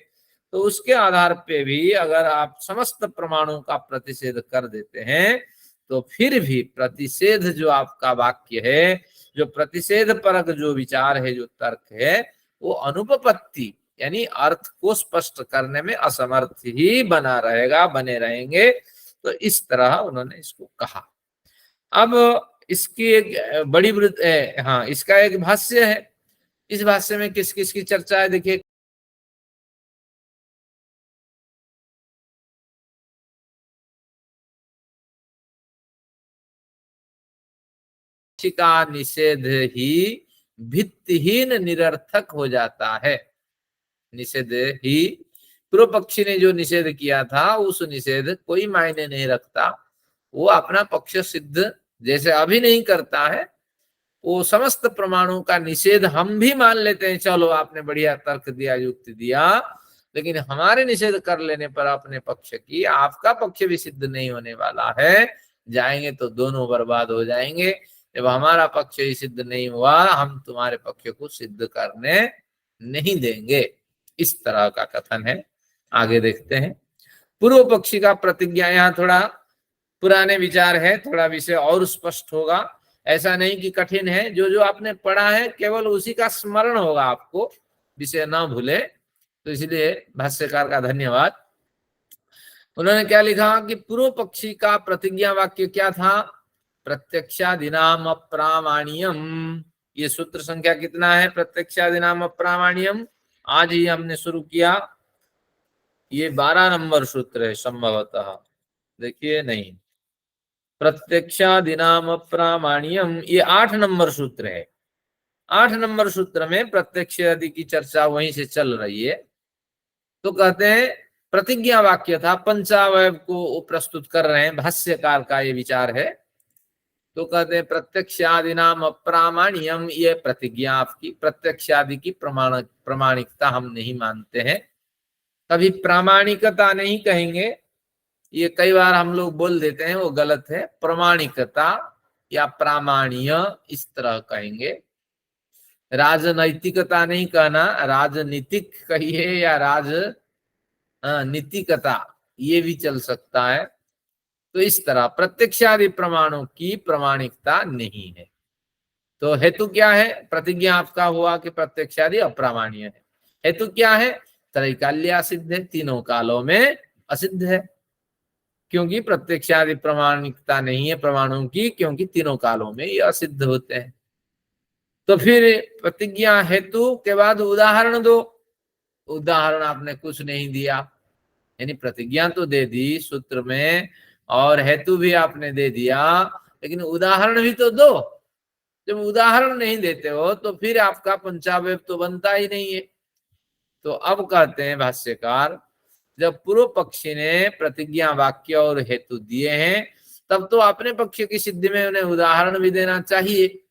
तो उसके आधार पे भी अगर आप समस्त प्रमाणों का प्रतिषेध कर देते हैं, तो फिर भी प्रतिषेध जो आपका वाक्य है, जो प्रतिषेध परक जो विचार है, जो तर्क है, वो अनुपपत्ति यानी अर्थ को स्पष्ट करने में असमर्थ ही बना रहेगा, बने रहेंगे। तो इस तरह उन्होंने इसको कहा। अब इसकी एक बड़ी हाँ, इसका एक भाष्य है। इस भाष्य में किस किस की चर्चा है देखिए। का निषेध ही भित्तिहीन निरर्थक हो जाता है। निषेध ही, पूर्व पक्षी ने जो निषेध किया था, उस निषेध कोई मायने नहीं रखता। वो अपना पक्ष सिद्ध जैसे अभी नहीं करता है, वो समस्त प्रमाणों का निषेध हम भी मान लेते हैं, चलो आपने बढ़िया तर्क दिया, युक्ति दिया, लेकिन हमारे निषेध कर लेने पर अपने पक्ष की, आपका पक्ष भी सिद्ध नहीं होने वाला है, जाएंगे तो दोनों बर्बाद हो जाएंगे। जब हमारा पक्ष ही सिद्ध नहीं हुआ, हम तुम्हारे पक्ष को सिद्ध करने नहीं देंगे। इस तरह का कथन है। आगे देखते हैं। पूर्व पक्षी का प्रतिज्ञा, यहाँ थोड़ा पुराने विचार है, थोड़ा विषय और स्पष्ट होगा। ऐसा नहीं कि कठिन है, जो जो आपने पढ़ा है केवल उसी का स्मरण होगा आपको, विषय ना भूले। तो इसलिए भाष्यकार का धन्यवाद। उन्होंने क्या लिखा कि पूर्व पक्षी का प्रतिज्ञा वाक्य क्या था? प्रत्यक्षादिनाम अप्रामाण्यम। ये सूत्र संख्या कितना है? प्रत्यक्षादिनाम अप्रामाण्यम। आज ही हमने शुरू किया। ये 12 नंबर सूत्र है संभवतः, देखिए नहीं, प्रत्यक्षादिनाम अप्रामाण्यम ये 8 नंबर सूत्र है। 8 नंबर सूत्र में प्रत्यक्ष आदि की चर्चा वहीं से चल रही है। तो कहते हैं प्रतिज्ञा वाक्य था, पंचावयव को प्रस्तुत कर रहे हैं, भाष्यकार का ये विचार है। तो कहते हैं प्रत्यक्षादिनाम अप्रामाण्यम, ये प्रतिज्ञा आपकी, प्रत्यक्षादि की प्रमाणिकता हम नहीं मानते हैं। कभी प्रामाणिकता नहीं कहेंगे, ये कई बार हम लोग बोल देते हैं, वो गलत है। प्रमाणिकता या प्रामाण्य इस तरह कहेंगे। राजनैतिकता नहीं कहना, राजनीतिक कहिए या राजनीतिकता, ये भी चल सकता है। तो इस तरह प्रत्यक्षादि प्रमाणों की प्रमाणिकता नहीं है। तो हेतु क्या है? प्रतिज्ञा आपका हुआ कि प्रत्यक्षादि अप्रामाण्य है। हेतु क्या है? त्रैकाल्य असिद्ध है, तीनों कालों में असिद्ध है, क्योंकि प्रत्यक्षादि प्रमाणिकता नहीं है प्रमाणों की, क्योंकि तीनों कालों में ये असिद्ध होते हैं। तो फिर प्रतिज्ञा हेतु के बाद उदाहरण दो। उदाहरण आपने कुछ नहीं दिया, यानी प्रतिज्ञा तो दे दी सूत्र में और हेतु भी आपने दे दिया, लेकिन उदाहरण भी तो दो। जब उदाहरण नहीं देते हो तो फिर आपका पंचावयव तो बनता ही नहीं है। तो अब कहते हैं भाष्यकार, जब पूर्व पक्षी ने प्रतिज्ञा वाक्य और हेतु दिए हैं, तब तो अपने पक्ष की सिद्धि में उन्हें उदाहरण भी देना चाहिए।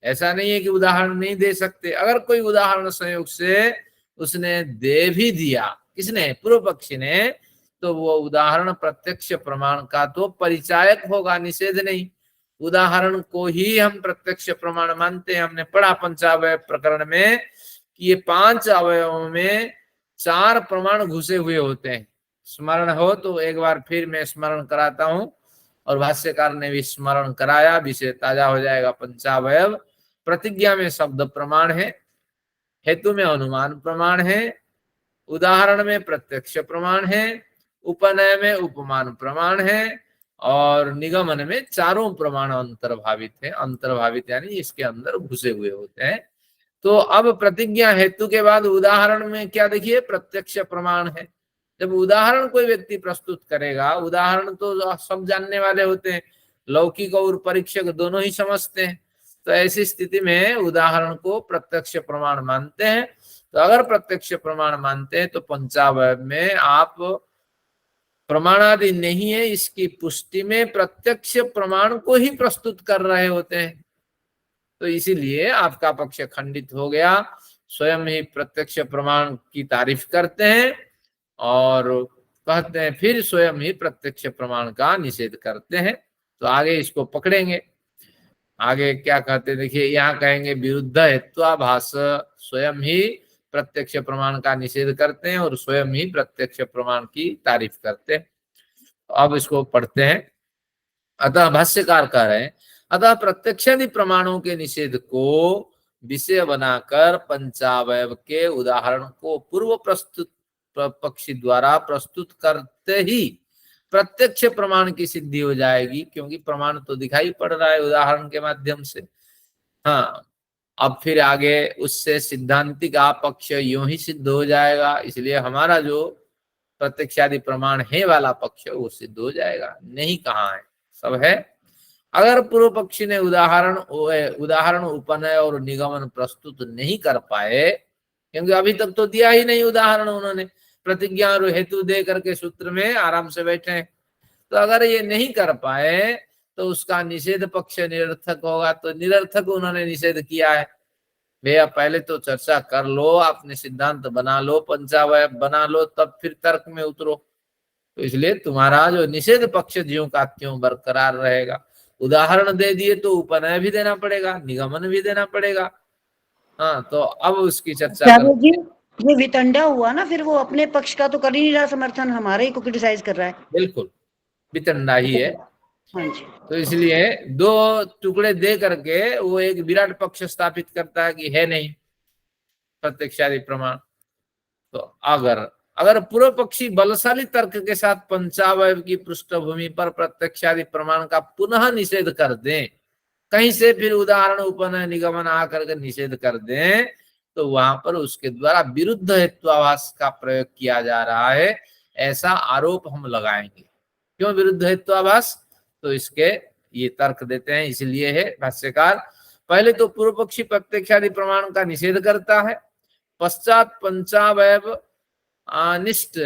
ऐसा नहीं है कि उदाहरण नहीं दे सकते। अगर कोई उदाहरण संयोग से उसने दे भी दिया, किसने? पूर्व पक्षी ने, तो वो उदाहरण प्रत्यक्ष प्रमाण का तो परिचायक होगा, निषेध नहीं। उदाहरण को ही हम प्रत्यक्ष प्रमाण मानते हैं। हमने पढ़ा पंचावयव प्रकरण में कि ये 5 अवयवों में 4 प्रमाण घुसे हुए होते हैं। स्मरण हो तो एक बार फिर मैं स्मरण कराता हूं, और भाष्यकार ने भी स्मरण कराया, विषय ताजा हो जाएगा। पंचावयव प्रतिज्ञा में शब्द प्रमाण है, हेतु में अनुमान प्रमाण है, उदाहरण में प्रत्यक्ष प्रमाण है, उपनय में उपमान प्रमाण है, और निगमन में चारों प्रमाण अंतर्भावित है। अंतर्भावित यानी इसके अंदर घुसे हुए होते हैं। तो अब प्रतिज्ञा हेतु के बाद उदाहरण में क्या देखिए, प्रत्यक्ष प्रमाण है। जब उदाहरण कोई व्यक्ति प्रस्तुत करेगा, उदाहरण तो सब जानने वाले होते हैं, लौकिक और परीक्षक दोनों ही समझते हैं, तो ऐसी स्थिति में उदाहरण को प्रत्यक्ष प्रमाण मानते हैं। तो अगर प्रत्यक्ष प्रमाण मानते हैं तो पंचावयव में आप प्रमाणादि नहीं है, इसकी पुष्टि में प्रत्यक्ष प्रमाण को ही प्रस्तुत कर रहे होते हैं। तो इसीलिए आपका पक्ष खंडित हो गया। स्वयं ही प्रत्यक्ष प्रमाण की तारीफ करते हैं और कहते हैं, फिर स्वयं ही प्रत्यक्ष प्रमाण का निषेध करते हैं। तो आगे इसको पकड़ेंगे, आगे क्या कहते हैं देखिए, यहाँ कहेंगे विरुद्ध हेत्वाभास, स्वयं ही प्रत्यक्ष प्रमाण का निषेध करते हैं और स्वयं ही प्रत्यक्ष प्रमाण की तारीफ करते हैं। तो अब इसको पढ़ते हैं। अतः भाष्यकार कह रहे हैं, अतः प्रत्यक्षादि प्रमाणों के निषेध को विषय बनाकर पंचावयव के उदाहरण को पूर्व प्रस्तुत पक्षी द्वारा प्रस्तुत करते ही प्रत्यक्ष प्रमाण की सिद्धि हो जाएगी, क्योंकि प्रमाण तो दिखाई पड़ रहा है उदाहरण के माध्यम से। हाँ, अब फिर आगे उससे सिद्धांतिक पक्ष यूं ही सिद्ध हो जाएगा, इसलिए हमारा जो प्रत्यक्षादि प्रमाण है वाला पक्ष वो सिद्ध हो जाएगा। नहीं कहाँ है, सब है। अगर पूर्व पक्षी ने उदाहरण उपनय और निगमन प्रस्तुत नहीं कर पाए, क्योंकि अभी तक तो दिया ही नहीं उदाहरण, उन्होंने प्रतिज्ञा और हेतु दे करके सूत्र में आराम से बैठे हैं। तो अगर ये नहीं कर पाए तो उसका निषेध पक्ष निरर्थक होगा। तो निरर्थक उन्होंने निषेध किया है। भैया पहले तो चर्चा कर लो, आपने सिद्धांत बना लो, पंचावयव बना लो, तब फिर तर्क में उतरो। तो इसलिए तुम्हारा जो निषेध पक्ष ज्यों का त्यों बरकरार रहेगा। उदाहरण दे दिए तो उपनय भी देना पड़ेगा, निगमन भी देना पड़ेगा। हाँ, तो अब उसकी चर्चा करते हैं। ये वितंडा हुआ ना, फिर वो अपने पक्ष का तो कर ही नहीं रहा समर्थन, हमारे ही को क्रिटिसाइज कर रहा है। बिल्कुल वितंडा ही है। हाँ जी। तो इसलिए दो टुकड़े दे करके वो एक विराट पक्ष स्थापित करता है कि है नहीं प्रत्यक्षादि प्रमाण। तो अगर पूर्व पक्षी बलशाली तर्क के साथ पंचावयव की पृष्ठभूमि पर प्रत्यक्षादि प्रमाण का पुनः निषेध कर दें, कहीं से फिर उदाहरण उपनय निगमन आकर के निषेध कर दें, तो वहां पर उसके द्वारा विरुद्ध हेत्वाभास का प्रयोग किया जा रहा है, ऐसा आरोप हम लगाएंगे। क्यों विरुद्ध हेत्वाभास? तो इसके ये तर्क देते हैं। इसलिए है भाष्यकार, पहले तो पूर्व पक्षी प्रत्यक्षादि प्रमाण का निषेध करता है, पश्चात पंचावयव निष्ठ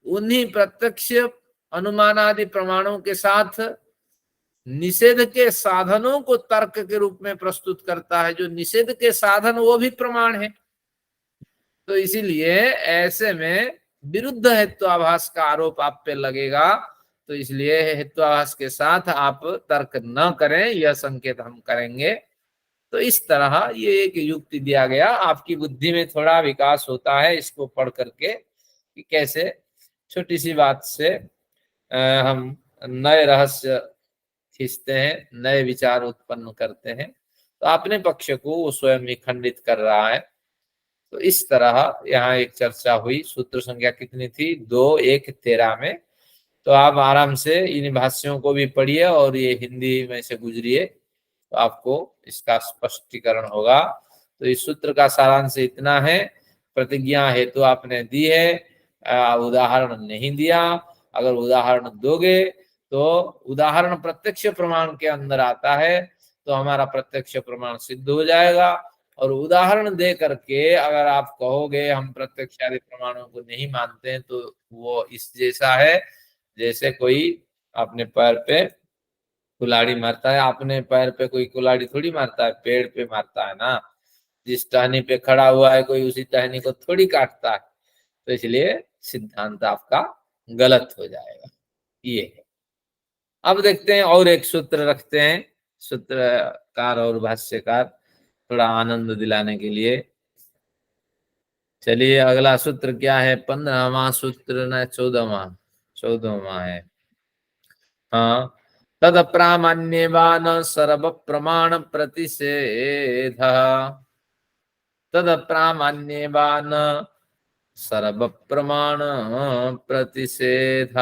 उन्हीं प्रत्यक्ष अनुमानादि प्रमाणों के साथ निषेध के साधनों को तर्क के रूप में प्रस्तुत करता है। जो निषेध के साधन वो भी प्रमाण है। तो इसीलिए ऐसे में विरुद्ध हेत्वाभास का आरोप आप पे लगेगा। तो इसलिए हेत्वाभास के साथ आप तर्क न करें, यह संकेत हम करेंगे। तो इस तरह ये एक युक्ति दिया गया। आपकी बुद्धि में थोड़ा विकास होता है इसको पढ़ करके, कि कैसे छोटी सी बात से हम नए रहस्य खींचते हैं, नए विचार उत्पन्न करते हैं। तो अपने पक्ष को वो स्वयं ही खंडित कर रहा है। तो इस तरह यहाँ एक चर्चा हुई। सूत्र संख्या कितनी थी? 2-1-13 में। तो आप आराम से इन भाष्यों को भी पढ़िए और ये हिंदी में से गुजरिए, तो आपको इसका स्पष्टीकरण होगा। तो इस सूत्र का सारांश इतना है, प्रतिज्ञा हेतु तो आपने दी है, उदाहरण नहीं दिया। अगर उदाहरण दोगे तो उदाहरण प्रत्यक्ष प्रमाण के अंदर आता है, तो हमारा प्रत्यक्ष प्रमाण सिद्ध हो जाएगा। और उदाहरण दे करके अगर आप कहोगे हम प्रत्यक्ष आदि प्रमाणों को नहीं मानते हैं, तो वो इस जैसा है जैसे कोई अपने पैर पे कुल्हाड़ी मारता है। अपने पैर पे कोई कुल्हाड़ी थोड़ी मारता है, पेड़ पे मारता है ना। जिस टहनी पे खड़ा हुआ है कोई, उसी टहनी को थोड़ी काटता है। तो इसलिए सिद्धांत आपका गलत हो जाएगा। ये है। अब देखते हैं और एक सूत्र रखते हैं, सूत्रकार और भाष्यकार थोड़ा आनंद दिलाने के लिए। चलिए अगला सूत्र क्या है? 15वां सूत्र न 14वां? 14वां है। हाँ, तद प्रामाण्यवान सर्व प्रमाण प्रतिषेध, तद प्रामाण्यवान सर्व प्रमाण प्रतिषेध।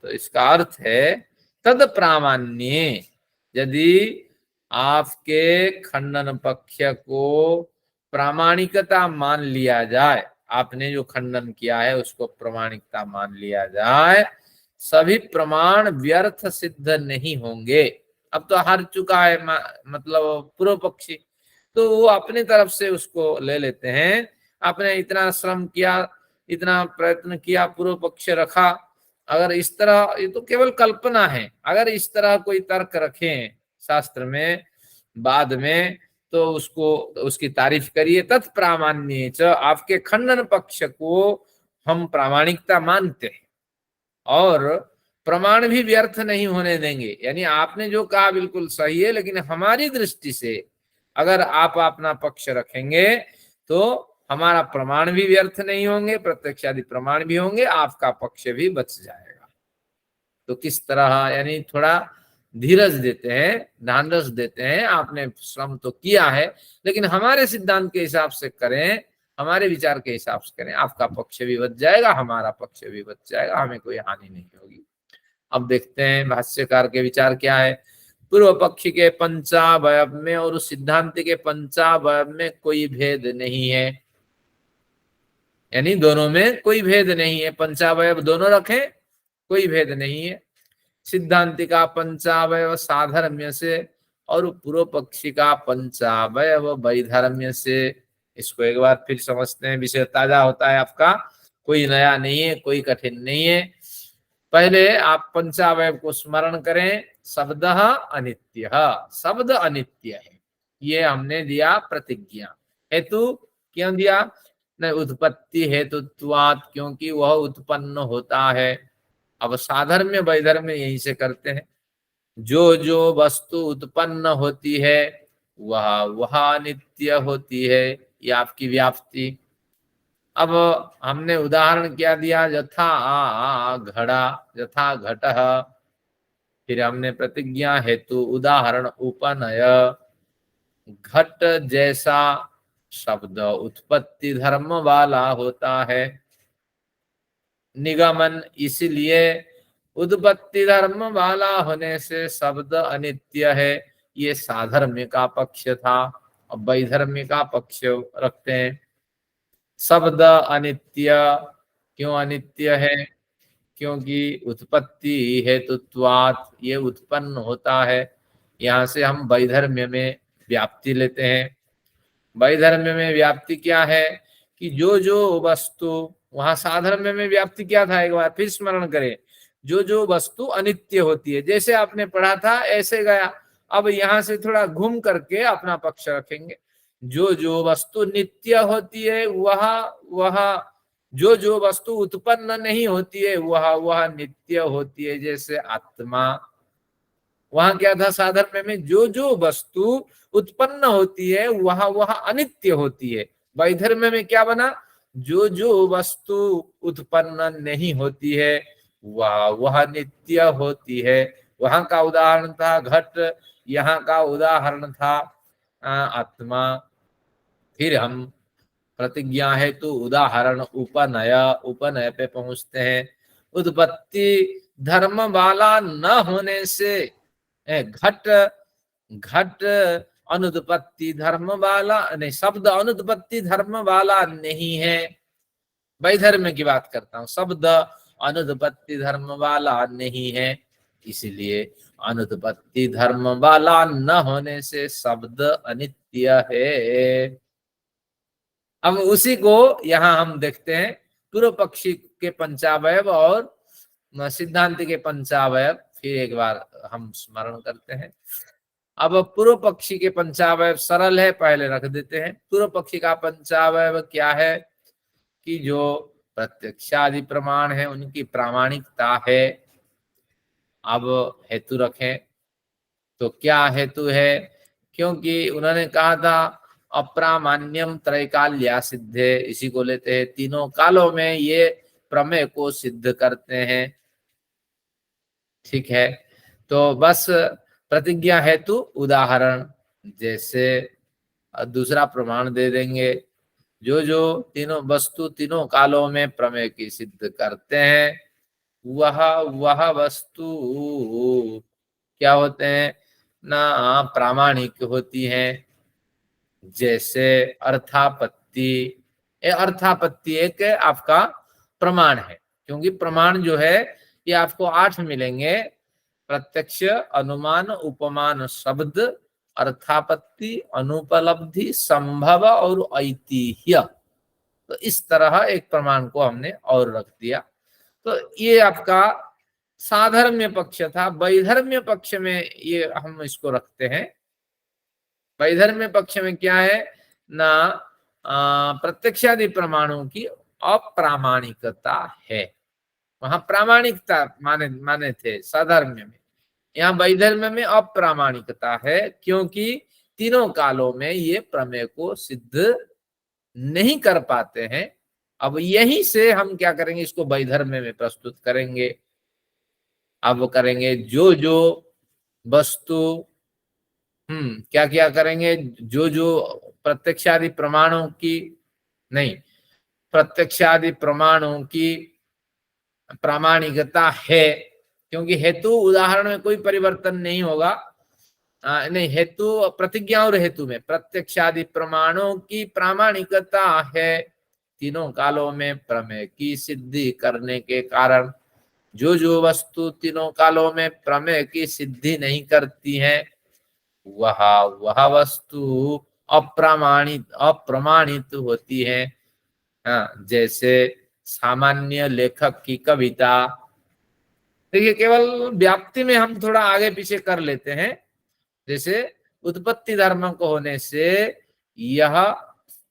तो इसका अर्थ है तद प्रामाण्य, यदि आपके खंडन पक्ष को प्रामाणिकता मान लिया जाए, आपने जो खंडन किया है उसको प्रामाणिकता मान लिया जाए, सभी प्रमाण व्यर्थ सिद्ध नहीं होंगे। अब तो हार चुका है मतलब पूर्व पक्षी, तो वो अपनी तरफ से उसको ले लेते हैं। आपने इतना श्रम किया, इतना प्रयत्न किया, पूर्व पक्ष रखा, अगर इस तरह, ये तो केवल कल्पना है, अगर इस तरह कोई तर्क रखें शास्त्र में बाद में, तो उसको उसकी तारीफ करिए। तत्प्रामाण्य च, आपके खंडन पक्ष को हम प्रामाणिकता मानते हैं और प्रमाण भी व्यर्थ नहीं होने देंगे। यानी आपने जो कहा बिल्कुल सही है, लेकिन हमारी दृष्टि से अगर आप अपना पक्ष रखेंगे तो हमारा प्रमाण भी व्यर्थ नहीं होंगे, प्रत्यक्षादि प्रमाण भी होंगे, आपका पक्ष भी बच जाएगा। तो किस तरह, यानी थोड़ा धीरज देते हैं, ढांढस देते हैं, आपने श्रम तो किया है लेकिन हमारे सिद्धांत के हिसाब से करें, हमारे विचार के हिसाब से करें, आपका पक्ष भी बच जाएगा, हमारा पक्ष भी बच जाएगा, हमें कोई हानि नहीं होगी। अब देखते हैं भाष्यकार के विचार क्या है। पूर्व पक्षी के पंचावयव में और सिद्धांत के पंचावयव में कोई भेद नहीं है, यानी दोनों में कोई भेद नहीं है, पंचावयव दोनों रखें, कोई भेद नहीं है। सिद्धांति का पंचावयव साधर्म्य से और पूर्व पक्षी का पंचावयव वैधर्म्य से। इसको एक बार फिर समझते हैं, विषय ताजा होता है आपका, कोई नया नहीं है, कोई कठिन नहीं है। पहले आप पंचावयव को स्मरण करें। शब्द अनित्य, शब्द अनित्य है, ये हमने दिया प्रतिज्ञा। हेतु क्यों दिया? नहीं, उत्पत्ति हेतुत्वात्, क्योंकि वह उत्पन्न होता है। अब साधर्म्य वैधर्म्य यहीं से करते हैं। जो जो वस्तु उत्पन्न होती है वह नित्य होती है, ये आपकी व्याप्ति। अब हमने उदाहरण क्या दिया? यथा घड़ा, यथा घटः। फिर हमने प्रतिज्ञा हेतु उदाहरण उपनय, घट जैसा शब्द उत्पत्ति धर्म वाला होता है। निगमन, इसलिए उत्पत्ति धर्म वाला होने से शब्द अनित्य है, ये साधर्म्य का पक्ष था। अब वैधर्म्य का पक्ष रखते हैं। शब्द अनित्य, क्यों अनित्य है? क्योंकि उत्पत्ति हेतुत्वात्, ये उत्पन्न होता है। यहाँ से हम वैधर्म्य में व्याप्ति लेते हैं। वैधर्म्य में व्याप्ति क्या है कि जो जो वस्तु, वहां साधर्म्य में व्याप्ति क्या था, एक बार फिर स्मरण करें। जो जो वस्तु अनित्य होती है, जैसे आपने पढ़ा था ऐसे गया। अब यहाँ से थोड़ा घूम करके अपना पक्ष रखेंगे। जो जो वस्तु नित्य होती है वह जो जो वस्तु उत्पन्न नहीं होती है वह नित्य होती है, जैसे आत्मा। वहां क्या था साधर्म्य में? जो जो वस्तु उत्पन्न होती है वह अनित्य होती है। वैधर्म्य में क्या बना? जो जो वस्तु उत्पन्न नहीं होती है वह नित्य होती है। वहां का उदाहरण था घट, यहाँ का उदाहरण था आत्मा। फिर हम प्रतिज्ञा हेतु उदाहरण उपनय, उपनय पे पहुंचते हैं। उत्पत्ति धर्म वाला न होने से घट, घट अनुत्पत्ति धर्म वाला नहीं, शब्द अनुत्पत्ति धर्म वाला नहीं है। वैधर्म्य की बात करता हूं। शब्द अनुत्पत्ति धर्म वाला नहीं है, इसलिए अनुत्पत्ति धर्म वाला न होने से शब्द अनित्य है। अब उसी को यहां हम देखते हैं। पूर्व पक्षी के पंचावयव और सिद्धांत के पंचावयव फिर एक बार हम स्मरण करते हैं। अब पूर्व पक्षी के पंचावयव सरल है, पहले रख देते हैं। पूर्व पक्षी का पंचावयव क्या है कि जो प्रत्यक्षादि प्रमाण है उनकी प्रामाणिकता है। अब हेतु रखें तो क्या हेतु है? क्योंकि उन्होंने कहा था अप्रामाण्यम त्रैकाल्या सिद्धे, इसी को लेते हैं। तीनों कालों में ये प्रमेय को सिद्ध करते हैं। ठीक है, तो बस प्रतिज्ञा हेतु उदाहरण जैसे दूसरा प्रमाण दे देंगे। जो जो तीनों वस्तु तीनों कालों में प्रमेय की सिद्ध करते हैं वह वह वस्तु क्या होते हैं ना, प्रामाणिक होती हैं। जैसे अर्थापत्ति, ये अर्थापत्ति एक आपका प्रमाण है, क्योंकि प्रमाण जो है ये आपको 8 मिलेंगे। प्रत्यक्ष, अनुमान, उपमान, शब्द, अर्थापत्ति, अनुपलब्धि, संभव और ऐतिह्य। तो इस तरह एक प्रमाण को हमने और रख दिया। तो ये आपका साधर्म्य पक्ष था। वैधर्म्य पक्ष में ये हम इसको रखते हैं। वैधर्म्य पक्ष में क्या है ना, प्रत्यक्षादि प्रमाणों की अप्रामाणिकता है। वहां प्रामाणिकता माने थे साधर्म्य में, यहाँ वैधर्म्य में अप्रामाणिकता है, क्योंकि तीनों कालों में ये प्रमेय को सिद्ध नहीं कर पाते हैं। अब यहीं से हम क्या करेंगे, इसको वैधर्म्य में प्रस्तुत करेंगे। अब करेंगे जो जो वस्तु क्या क्या करेंगे, जो जो प्रत्यक्षादि प्रमाणों की नहीं, प्रत्यक्षादि प्रमाणों की प्रामाणिकता है, क्योंकि हेतु उदाहरण में कोई परिवर्तन नहीं होगा। नहीं, हेतु प्रतिज्ञा और हेतु में प्रत्यक्षादि प्रमाणों की प्रामाणिकता है। तीनों कालों में प्रमेय की सिद्धि करने के कारण जो जो वस्तु तीनों कालों में प्रमेय की सिद्धि नहीं करती है वह वह वस्तु अप्रमाणित होती है। हाँ, जैसे सामान्य लेखक की कविता। देखिए, केवल व्याप्ति में हम थोड़ा आगे पीछे कर लेते हैं। जैसे उत्पत्ति धर्म को होने से यह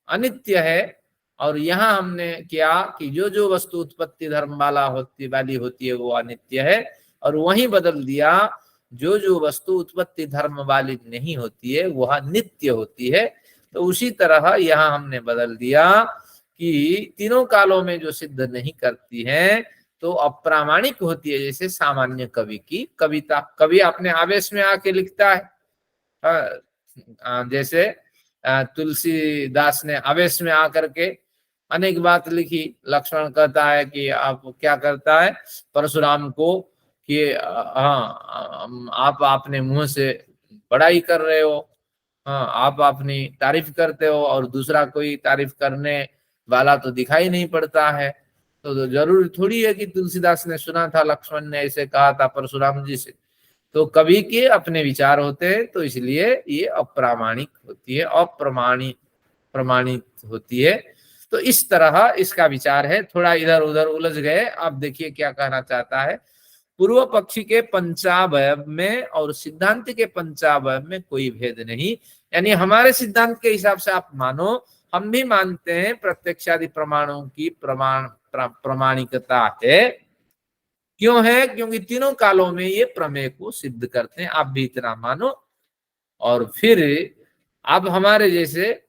अनित्य है, और यहाँ हमने क्या कि जो जो वस्तु उत्पत्ति धर्म वाली होती है वो अनित्य है, और वहीं बदल दिया जो जो वस्तु उत्पत्ति धर्म वाली नहीं होती है वह नित्य होती है। तो उसी तरह यहाँ हमने बदल दिया कि तीनों कालों में जो सिद्ध नहीं करती है तो अप्रामाणिक होती है। जैसे सामान्य कवि की कविता, कवि अपने आवेश में आके लिखता है। जैसे तुलसीदास ने आवेश में आकर के अनेक बात लिखी। लक्ष्मण कहता है कि आप क्या करता है परशुराम को कि हाँ, आप अपने मुंह से बड़ाई कर रहे हो, हाँ, आप अपनी तारीफ करते हो और दूसरा कोई तारीफ करने वाला तो दिखाई नहीं पड़ता है। तो जरूरी थोड़ी है कि तुलसीदास ने सुना था लक्ष्मण ने ऐसे कहा था परशुराम जी से। तो कवि के अपने विचार होते हैं, तो इसलिए ये अप्रामाणिक होती है, प्रमाणित होती है। तो इस तरह इसका विचार है। थोड़ा इधर उधर उलझ गए। अब देखिए क्या कहना चाहता है। पूर्व पक्षी के पंचावयव में और सिद्धांत के पंचावयव में कोई भेद नहीं। यानी हमारे सिद्धांत के हिसाब से आप मानो, हम भी मानते हैं प्रत्यक्षादि प्रमाणों की प्रामाणिकता है। क्यों है? क्योंकि तीनों कालों में ये प्रमेय को सिद्ध करते हैं। आप भी इतना मानो, और फिर आप हमारे जैसे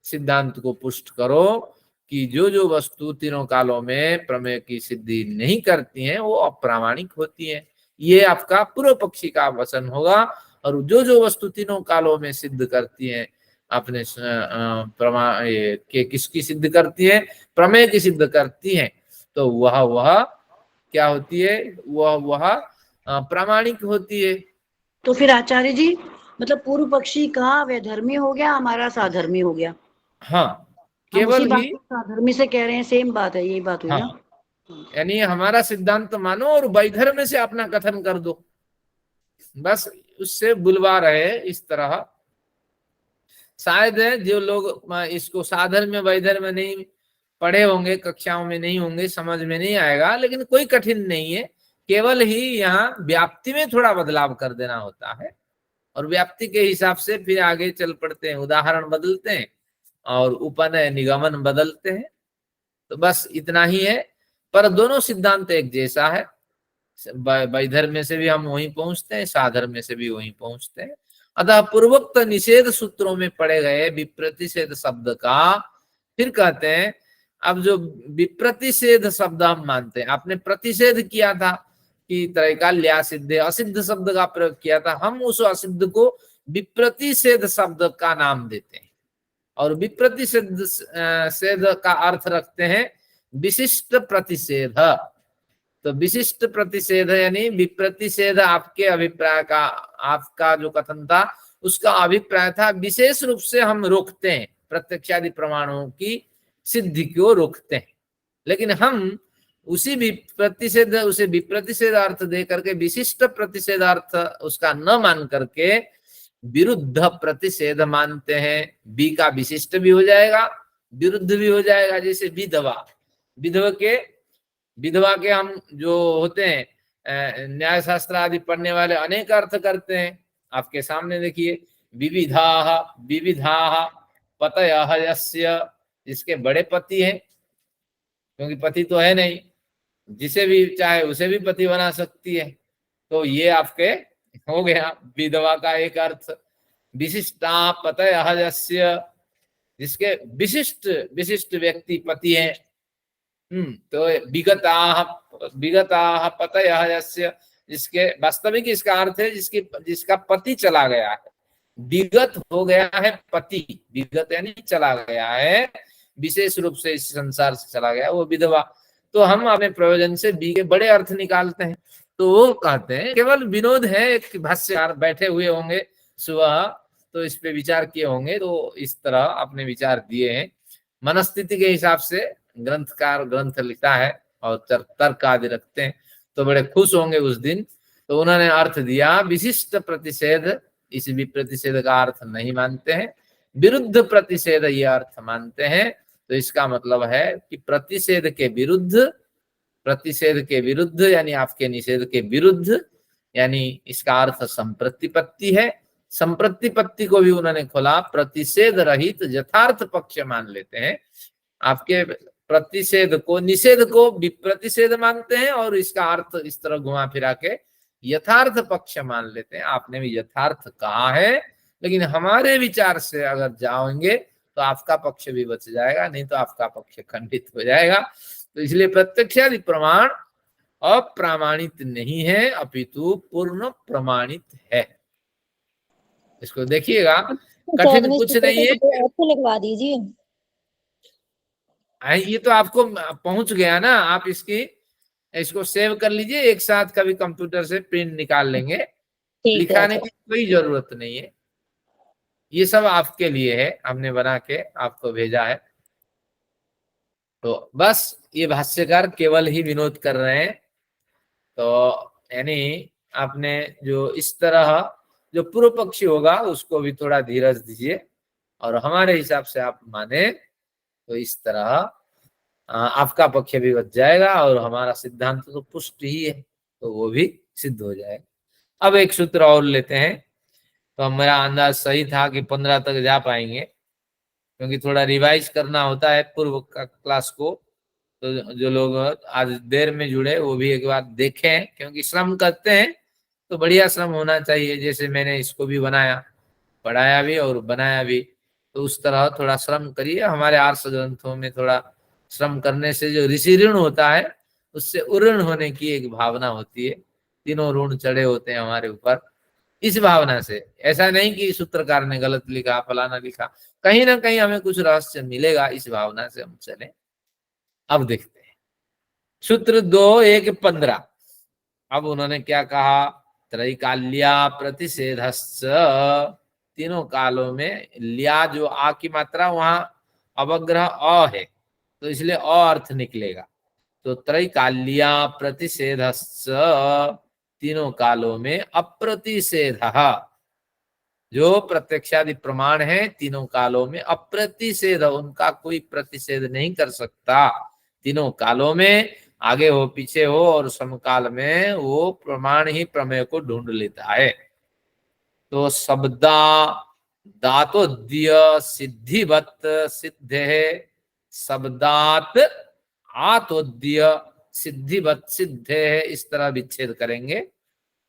सिद्धांत को पुष्ट करो कि जो जो वस्तु तीनों कालों में प्रमेय की सिद्धि नहीं करती हैं वो अप्रामाणिक होती हैं। ये आपका पूर्व पक्षी का वचन होगा। और जो जो वस्तु तीनों कालों में सिद्ध करती हैं अपने प्रमाण के किसकी सिद्ध करती है? प्रमेय की सिद्ध करती हैं। तो वह क्या होती है? वह प्रामाणिक होती है। तो फिर आचार्य जी मतलब पूर्व पक्षी का वैधर्मी हो गया, हमारा साधर्मी हो गया। हाँ, हम केवल उसी बात ही को साधर्मी से कह रहे हैं, सेम बात है, यही बात हुई ना। यानी हमारा सिद्धांत मानो और वैधर्म्य से अपना कथन कर दो, बस उससे बुलवा रहे इस तरह। शायद जो लोग इसको साधर्म्य वैधर्म्य नहीं पढ़े होंगे, कक्षाओं में नहीं होंगे, समझ में नहीं आएगा, लेकिन कोई कठिन नहीं है। केवल ही यहाँ व्याप्ति में थोड़ा बदलाव कर देना होता है, और व्याप्ति के हिसाब से फिर आगे चल पड़ते हैं, उदाहरण बदलते हैं और उपनय निगमन बदलते हैं। तो बस इतना ही है। पर दोनों सिद्धांत एक जैसा है। वैधर्म्य से भी हम वहीं पहुंचते हैं, साधर्म्य से भी वहीं पहुंचते हैं। अतः पूर्वोक्त निषेध सूत्रों में पढ़े गए विप्रतिषेध शब्द का फिर कहते हैं, अब जो विप्रतिषेध शब्द हम मानते हैं, आपने प्रतिषेध किया था की त्रैकाल्या सिद्धे असिद्ध शब्द का प्रयोग किया था, हम उस असिद्ध को विप्रतिषेध शब्द का नाम देते हैं और विप्रतिषेध सेध का अर्थ रखते हैं विशिष्ट प्रतिषेध। तो विशिष्ट प्रतिषेध यानी विप्रतिषेध आपके अभिप्राय का, आपका जो कथन था उसका अभिप्राय था विशेष रूप से हम रोकते हैं, प्रत्यक्षादि प्रमाणों की सिद्धि को रोकते हैं, लेकिन हम उसी प्रतिषेध उसे विप्रतिषेध अर्थ दे करके विशिष्ट प्रतिषेध अर्थ उसका न मान करके विरुद्ध प्रतिषेध मानते हैं। बी का विशिष्ट भी हो जाएगा, विरुद्ध भी हो जाएगा। जैसे विधवा, विधवा के हम जो होते हैं न्याय शास्त्र आदि पढ़ने वाले अनेक अर्थ करते हैं। आपके सामने देखिए, विविधा विविधा पतयः यस्य, जिसके बड़े पति हैं, क्योंकि पति तो है नहीं, जिसे भी चाहे उसे भी पति बना सकती है। तो ये आपके हो गया विधवा का एक अर्थ। विशिष्टा पतयः यस्य, जिसके विशिष्ट व्यक्ति पति है। तो विगताः पतयः यस्य, जिसके वास्तविक इसका अर्थ है जिसका पति चला गया है, विगत हो गया है पति, विगत यानी चला गया है, विशेष रूप से इस संसार से चला गया, वो विधवा। तो हम अपने प्रयोजन से बी के बड़े अर्थ निकालते हैं। तो वो कहते हैं केवल विनोद है, एक भाष्यकार बैठे हुए होंगे सुबह, तो इस पे विचार किए होंगे, तो इस तरह अपने विचार दिए हैं। मनस्थिति के हिसाब से ग्रंथकार ग्रंथ लिखा है और तर्क आदि रखते हैं, तो बड़े खुश होंगे उस दिन। तो उन्होंने अर्थ दिया विशिष्ट प्रतिषेध, इस भी प्रतिषेध का अर्थ नहीं मानते हैं, विरुद्ध प्रतिषेध ये अर्थ मानते हैं। तो इसका मतलब है कि प्रतिषेध के विरुद्ध यानी आपके निषेध के विरुद्ध, यानी इसका अर्थ संप्रतिपत्ति है। संप्रतिपत्ति को भी उन्होंने खोला, प्रतिषेध रहित यथार्थ पक्ष मान लेते हैं। आपके प्रतिषेध को, निषेध को विप्रतिषेध मानते हैं और इसका अर्थ इस तरह घुमा फिरा के यथार्थ पक्ष मान लेते हैं। आपने भी यथार्थ कहा है, लेकिन हमारे विचार से अगर जाओगे तो आपका पक्ष भी बच जाएगा, नहीं तो आपका पक्ष खंडित हो जाएगा। तो इसलिए प्रत्यक्षादि प्रमाण अप्रामाणित नहीं है, अपितु पूर्ण प्रमाणित है। इसको देखिएगा, कठिन कुछ नहीं है। लगवा दीजिए। ये तो आपको पहुंच गया ना, आप इसको सेव कर लीजिए, एक साथ कभी कंप्यूटर से प्रिंट निकाल लेंगे, लिखाने की कोई जरूरत नहीं है। ये सब आपके लिए है, हमने बना के आपको भेजा है। तो बस ये भाष्यकार केवल ही विनोद कर रहे हैं। तो यानी आपने जो इस तरह जो पूर्व पक्षी होगा उसको भी थोड़ा धीरज दीजिए और हमारे हिसाब से आप माने, तो इस तरह आपका पक्ष भी बच जाएगा और हमारा सिद्धांत तो पुष्ट ही है, तो वो भी सिद्ध हो जाएगा। अब एक सूत्र और लेते हैं। तो मेरा अंदाज सही था कि 15 तक जा पाएंगे, क्योंकि थोड़ा रिवाइज करना होता है पूर्व का क्लास को। तो जो लोग आज देर में जुड़े वो भी एक बार देखें, क्योंकि श्रम करते हैं तो बढ़िया श्रम होना चाहिए। जैसे मैंने इसको भी बनाया, पढ़ाया भी और बनाया भी, तो उस तरह थोड़ा श्रम करिए। हमारे आर्ष ग्रंथों में थोड़ा श्रम करने से जो ऋषि ऋण होता है उससे उऋण होने की एक भावना होती है। तीनों ऋण चढ़े होते हैं हमारे ऊपर, इस भावना से। ऐसा नहीं कि सूत्रकार ने गलत लिखा, फलाना लिखा, कहीं ना कहीं हमें कुछ रहस्य मिलेगा, इस भावना से हम चले। अब देखते हैं सूत्र 2:1-15। अब उन्होंने क्या कहा, त्रैकाल्या प्रतिषेधश्च, तीनों कालों में लिया जो आ की मात्रा वहां अवग्रह अ है, तो इसलिए अ अर्थ निकलेगा। तो त्रैकाल्या प्रतिषेधश्च, तीनों कालों में अप्रतिषेध, जो प्रत्यक्षादि प्रमाण है तीनों कालों में अप्रतिषेध, उनका कोई प्रतिषेध नहीं कर सकता। तीनों कालों में आगे हो पीछे हो और समकाल में वो प्रमाण ही प्रमेय को ढूंढ लेता है। तो शब्दा दातोद्य सिद्धिवत सिद्धे, शब्दात आतोद्य सिद्धिवत सिद्धे, इस तरह विच्छेद करेंगे।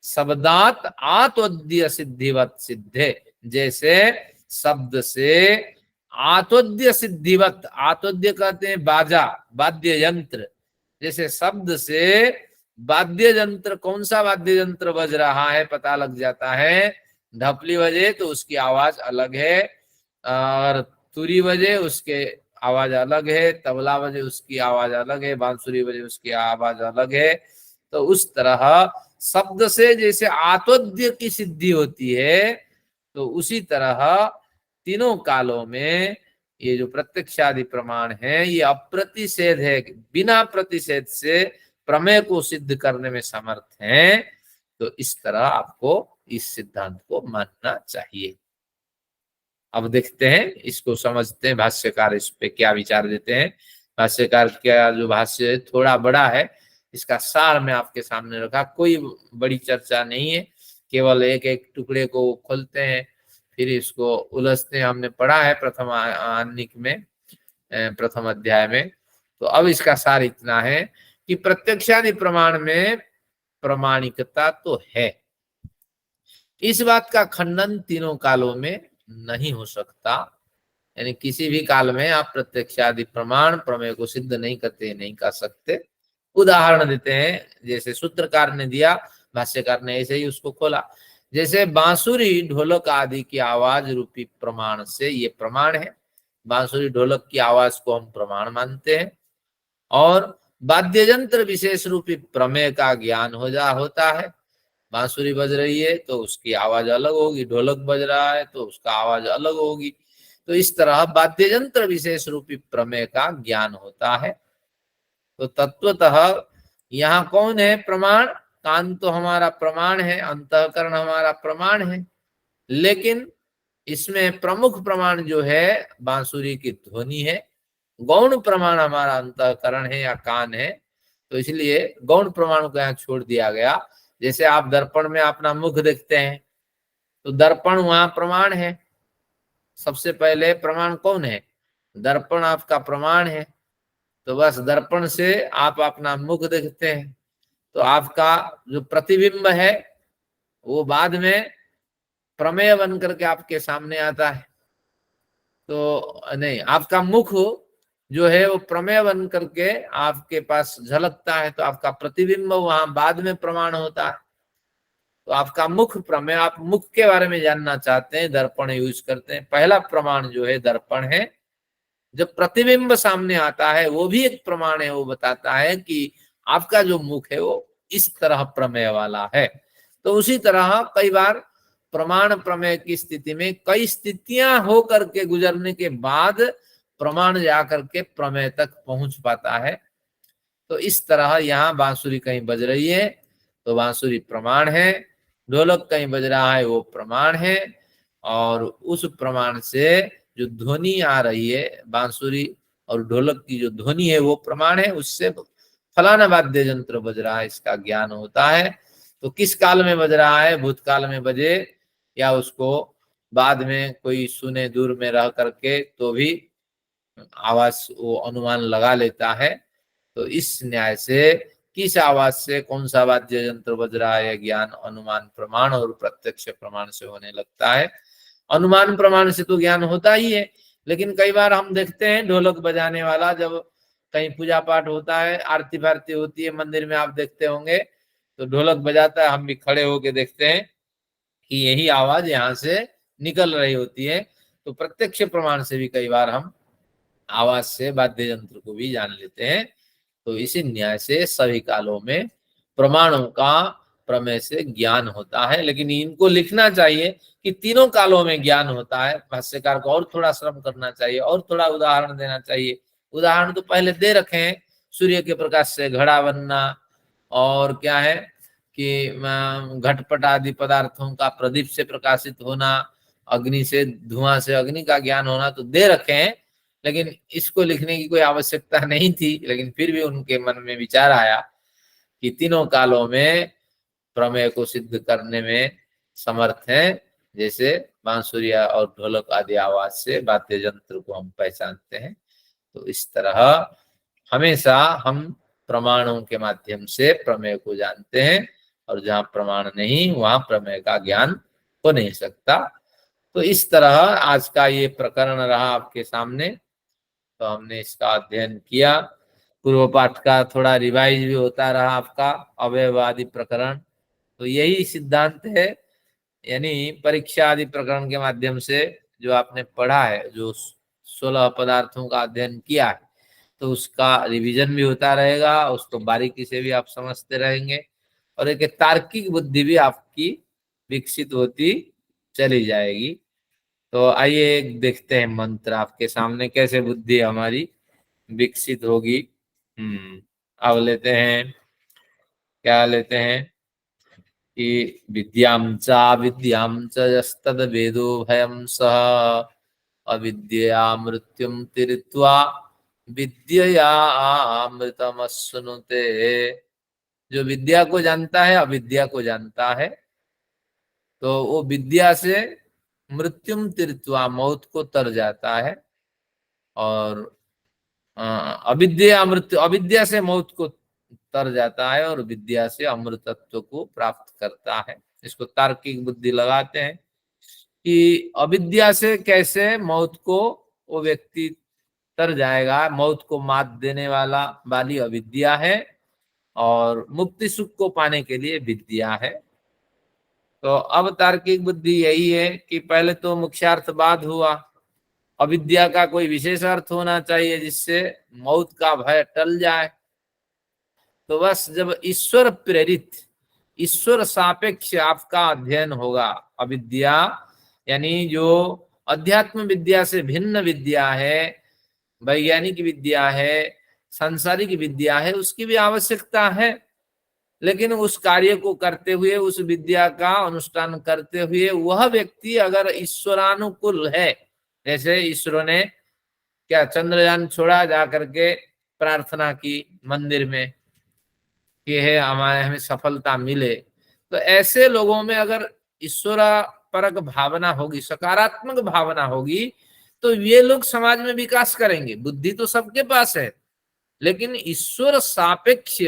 शब्दात आतोद्य सिद्धिवत सिद्धे, जैसे शब्द से आतोद्य सिद्धिवत, आतोद्य कहते हैं बाजा, वाद्य यंत्र, जैसे शब्द से वाद्य यंत्र, कौन सा वाद्य यंत्र बज रहा है पता लग जाता है। ढपली बजे तो उसकी आवाज अलग है, और तुरी बजे उसके आवाज अलग है, तबला बजे उसकी आवाज अलग है, बांसुरी बजे उसकी आवाज अलग है। तो उस तरह शब्द से जैसे आत्वद्य की सिद्धि होती है, तो उसी तरह तीनों कालों में ये जो प्रत्यक्षादि प्रमाण है ये अप्रतिषेध है, बिना प्रतिषेध से प्रमेय को सिद्ध करने में समर्थ हैं। तो इस तरह आपको इस सिद्धांत को मानना चाहिए। अब देखते हैं, इसको समझते हैं भाष्यकार इस पे क्या विचार देते हैं। भाष्यकार का जो भाष्य है थोड़ा बड़ा है, इसका सार मैं आपके सामने रखा, कोई बड़ी चर्चा नहीं है, केवल एक एक टुकड़े को खोलते हैं फिर इसको उलझते हैं। हमने पढ़ा है प्रथम आनिक में, प्रथम अध्याय में। तो अब इसका सार इतना है कि प्रत्यक्षादि प्रमाण में प्रमाणिकता तो है, इस बात का खंडन तीनों कालों में नहीं हो सकता। यानी किसी भी काल में आप प्रत्यक्षादि प्रमाण प्रमेय को सिद्ध नहीं करते, नहीं कर सकते। उदाहरण देते हैं, जैसे सूत्रकार ने दिया, भाष्यकार ने ऐसे ही उसको खोला। जैसे बांसुरी ढोलक आदि की आवाज रूपी प्रमाण से ये प्रमाण है, बांसुरी ढोलक की आवाज को हम प्रमाण मानते हैं। और वाद्य यंत्र विशेष रूपी प्रमेय का ज्ञान होता है। बांसुरी बज रही है तो उसकी आवाज अलग होगी, ढोलक बज रहा है तो उसका आवाज अलग होगी। तो इस तरह वाद्य यंत्र विशेष रूपी प्रमेय का ज्ञान होता है। तो तत्वतः यहाँ कौन है प्रमाण? कान तो हमारा प्रमाण है, अंतःकरण हमारा प्रमाण है, लेकिन इसमें प्रमुख प्रमाण जो है बांसुरी की ध्वनि है। गौण प्रमाण हमारा अंतःकरण है या कान है, तो इसलिए गौण प्रमाण को यहाँ छोड़ दिया गया। जैसे आप दर्पण में अपना मुख देखते हैं, तो दर्पण वहां प्रमाण है। सबसे पहले प्रमाण कौन है? दर्पण आपका प्रमाण है। तो बस दर्पण से आप अपना मुख देखते हैं, तो आपका जो प्रतिबिंब है वो बाद में प्रमेय बन करके आपके सामने आता है। तो नहीं, आपका मुख जो है वो प्रमेय बन करके आपके पास झलकता है, तो आपका प्रतिबिंब वहां बाद में प्रमाण होता है। तो आपका मुख प्रमेय, आप मुख के बारे में जानना चाहते हैं, दर्पण यूज करते हैं। पहला प्रमाण जो है दर्पण है। जब प्रतिबिंब सामने आता है वो भी एक प्रमाण है, वो बताता है कि आपका जो मुख है वो इस तरह प्रमेय वाला है। तो उसी तरह कई बार प्रमाण प्रमेय की स्थिति में कई स्थितियां हो करके गुजरने के बाद प्रमाण जाकर के प्रमेय तक पहुंच पाता है। तो इस तरह यहाँ बांसुरी कहीं बज रही है तो बांसुरी प्रमाण है, ढोलक कहीं बज रहा है वो प्रमाण है, और उस प्रमाण से जो ध्वनि आ रही है बांसुरी और ढोलक की जो ध्वनि है वो प्रमाण है, उससे फलाना वाद्य यंत्र बज रहा है इसका ज्ञान होता है। तो किस काल में बज रहा है, भूतकाल में बजे या उसको बाद में कोई सुने दूर में रह करके, तो भी आवाज वो अनुमान लगा लेता है। तो इस न्याय से किस आवाज से कौन सा वाद्य यंत्र बज रहा है ज्ञान अनुमान प्रमाण और प्रत्यक्ष प्रमाण से होने लगता है। अनुमान प्रमाण से तो ज्ञान होता ही है, लेकिन कई बार हम देखते हैं ढोलक बजाने वाला, जब कहीं पूजा पाठ होता है, आरती फारती होती है मंदिर में, आप देखते होंगे तो ढोलक बजाता है, हम भी खड़े होके देखते हैं कि यही आवाज यहाँ से निकल रही होती है। तो प्रत्यक्ष प्रमाण से भी कई बार हम आवाज से वाद्य यंत्र को भी जान लेते हैं। तो इसी न्याय से सभी कालों में प्रमाणों का प्रमेय से ज्ञान होता है। लेकिन इनको लिखना चाहिए कि तीनों कालों में ज्ञान होता है। भाष्यकार को और थोड़ा श्रम करना चाहिए और थोड़ा उदाहरण देना चाहिए। उदाहरण तो पहले दे रखे हैं, सूर्य के प्रकाश से घड़ा बनना, और क्या है कि घटपट आदि पदार्थों का प्रदीप से प्रकाशित होना, अग्नि से, धुआं से अग्नि का ज्ञान होना, तो दे रखे हैं। लेकिन इसको लिखने की कोई आवश्यकता नहीं थी, लेकिन फिर भी उनके मन में विचार आया कि तीनों कालों में प्रमेय को सिद्ध करने में समर्थ हैं। जैसे बांसुरिया और ढोलक आदि आवाज से वाद्य यंत्र को हम पहचानते हैं, तो इस तरह हमेशा हम प्रमाणों के माध्यम से प्रमेय को जानते हैं, और जहां प्रमाण नहीं वहां प्रमेय का ज्ञान हो नहीं सकता। तो इस तरह आज का ये प्रकरण रहा आपके सामने। तो हमने इसका अध्ययन किया, पूर्व पाठ का थोड़ा रिवाइज भी होता रहा आपका, अवयवादि प्रकरण। तो यही सिद्धांत है, यानी परीक्षा आदि प्रकरण के माध्यम से जो आपने पढ़ा है, जो 16 पदार्थों का अध्ययन किया है, तो उसका रिवीजन भी होता रहेगा, उसको बारीकी से भी आप समझते रहेंगे, और एक तार्किक बुद्धि भी आपकी विकसित होती चली जाएगी। तो आइए एक देखते हैं मंत्र आपके सामने, कैसे बुद्धि हमारी विकसित होगी। अब लेते हैं, क्या लेते हैं कि विद्यां च यस्तद वेदो भयं सह अविद्यया मृत्युम तीर्त्वा विद्यया अमृतमश्नुते। जो विद्या को जानता है अविद्या को जानता है, तो वो विद्या से मृत्युम तीर्त्वा मौत को तर जाता है, और अविद्या मृत्यु, अविद्या से मौत को तर जाता है और विद्या से अमृतत्व को प्राप्त करता है। इसको तार्किक बुद्धि लगाते हैं कि अविद्या से कैसे मौत को वो व्यक्ति तर जाएगा। मौत को मात देने वाली अविद्या है, और मुक्ति सुख को पाने के लिए विद्या है। तो अब तार्किक बुद्धि यही है कि पहले तो मुख्यार्थवाद हुआ, अविद्या का कोई विशेष अर्थ होना चाहिए जिससे मौत का भय टल जाए। तो बस जब ईश्वर प्रेरित, ईश्वर सापेक्ष आपका अध्ययन होगा, अविद्या यानी जो अध्यात्म विद्या से भिन्न विद्या है, वैज्ञानिक विद्या है, सांसारिक विद्या है, उसकी भी आवश्यकता है, लेकिन उस कार्य को करते हुए, उस विद्या का अनुष्ठान करते हुए वह व्यक्ति अगर ईश्वरानुकूल है, जैसे ईश्वर ने क्या चंद्रयान छोड़ा, जा करके प्रार्थना की मंदिर में कि है हमें सफलता मिले, तो ऐसे लोगों में अगर ईश्वर परक भावना होगी, सकारात्मक भावना होगी, तो ये लोग समाज में विकास करेंगे। बुद्धि तो सबके पास है, लेकिन ईश्वर सापेक्ष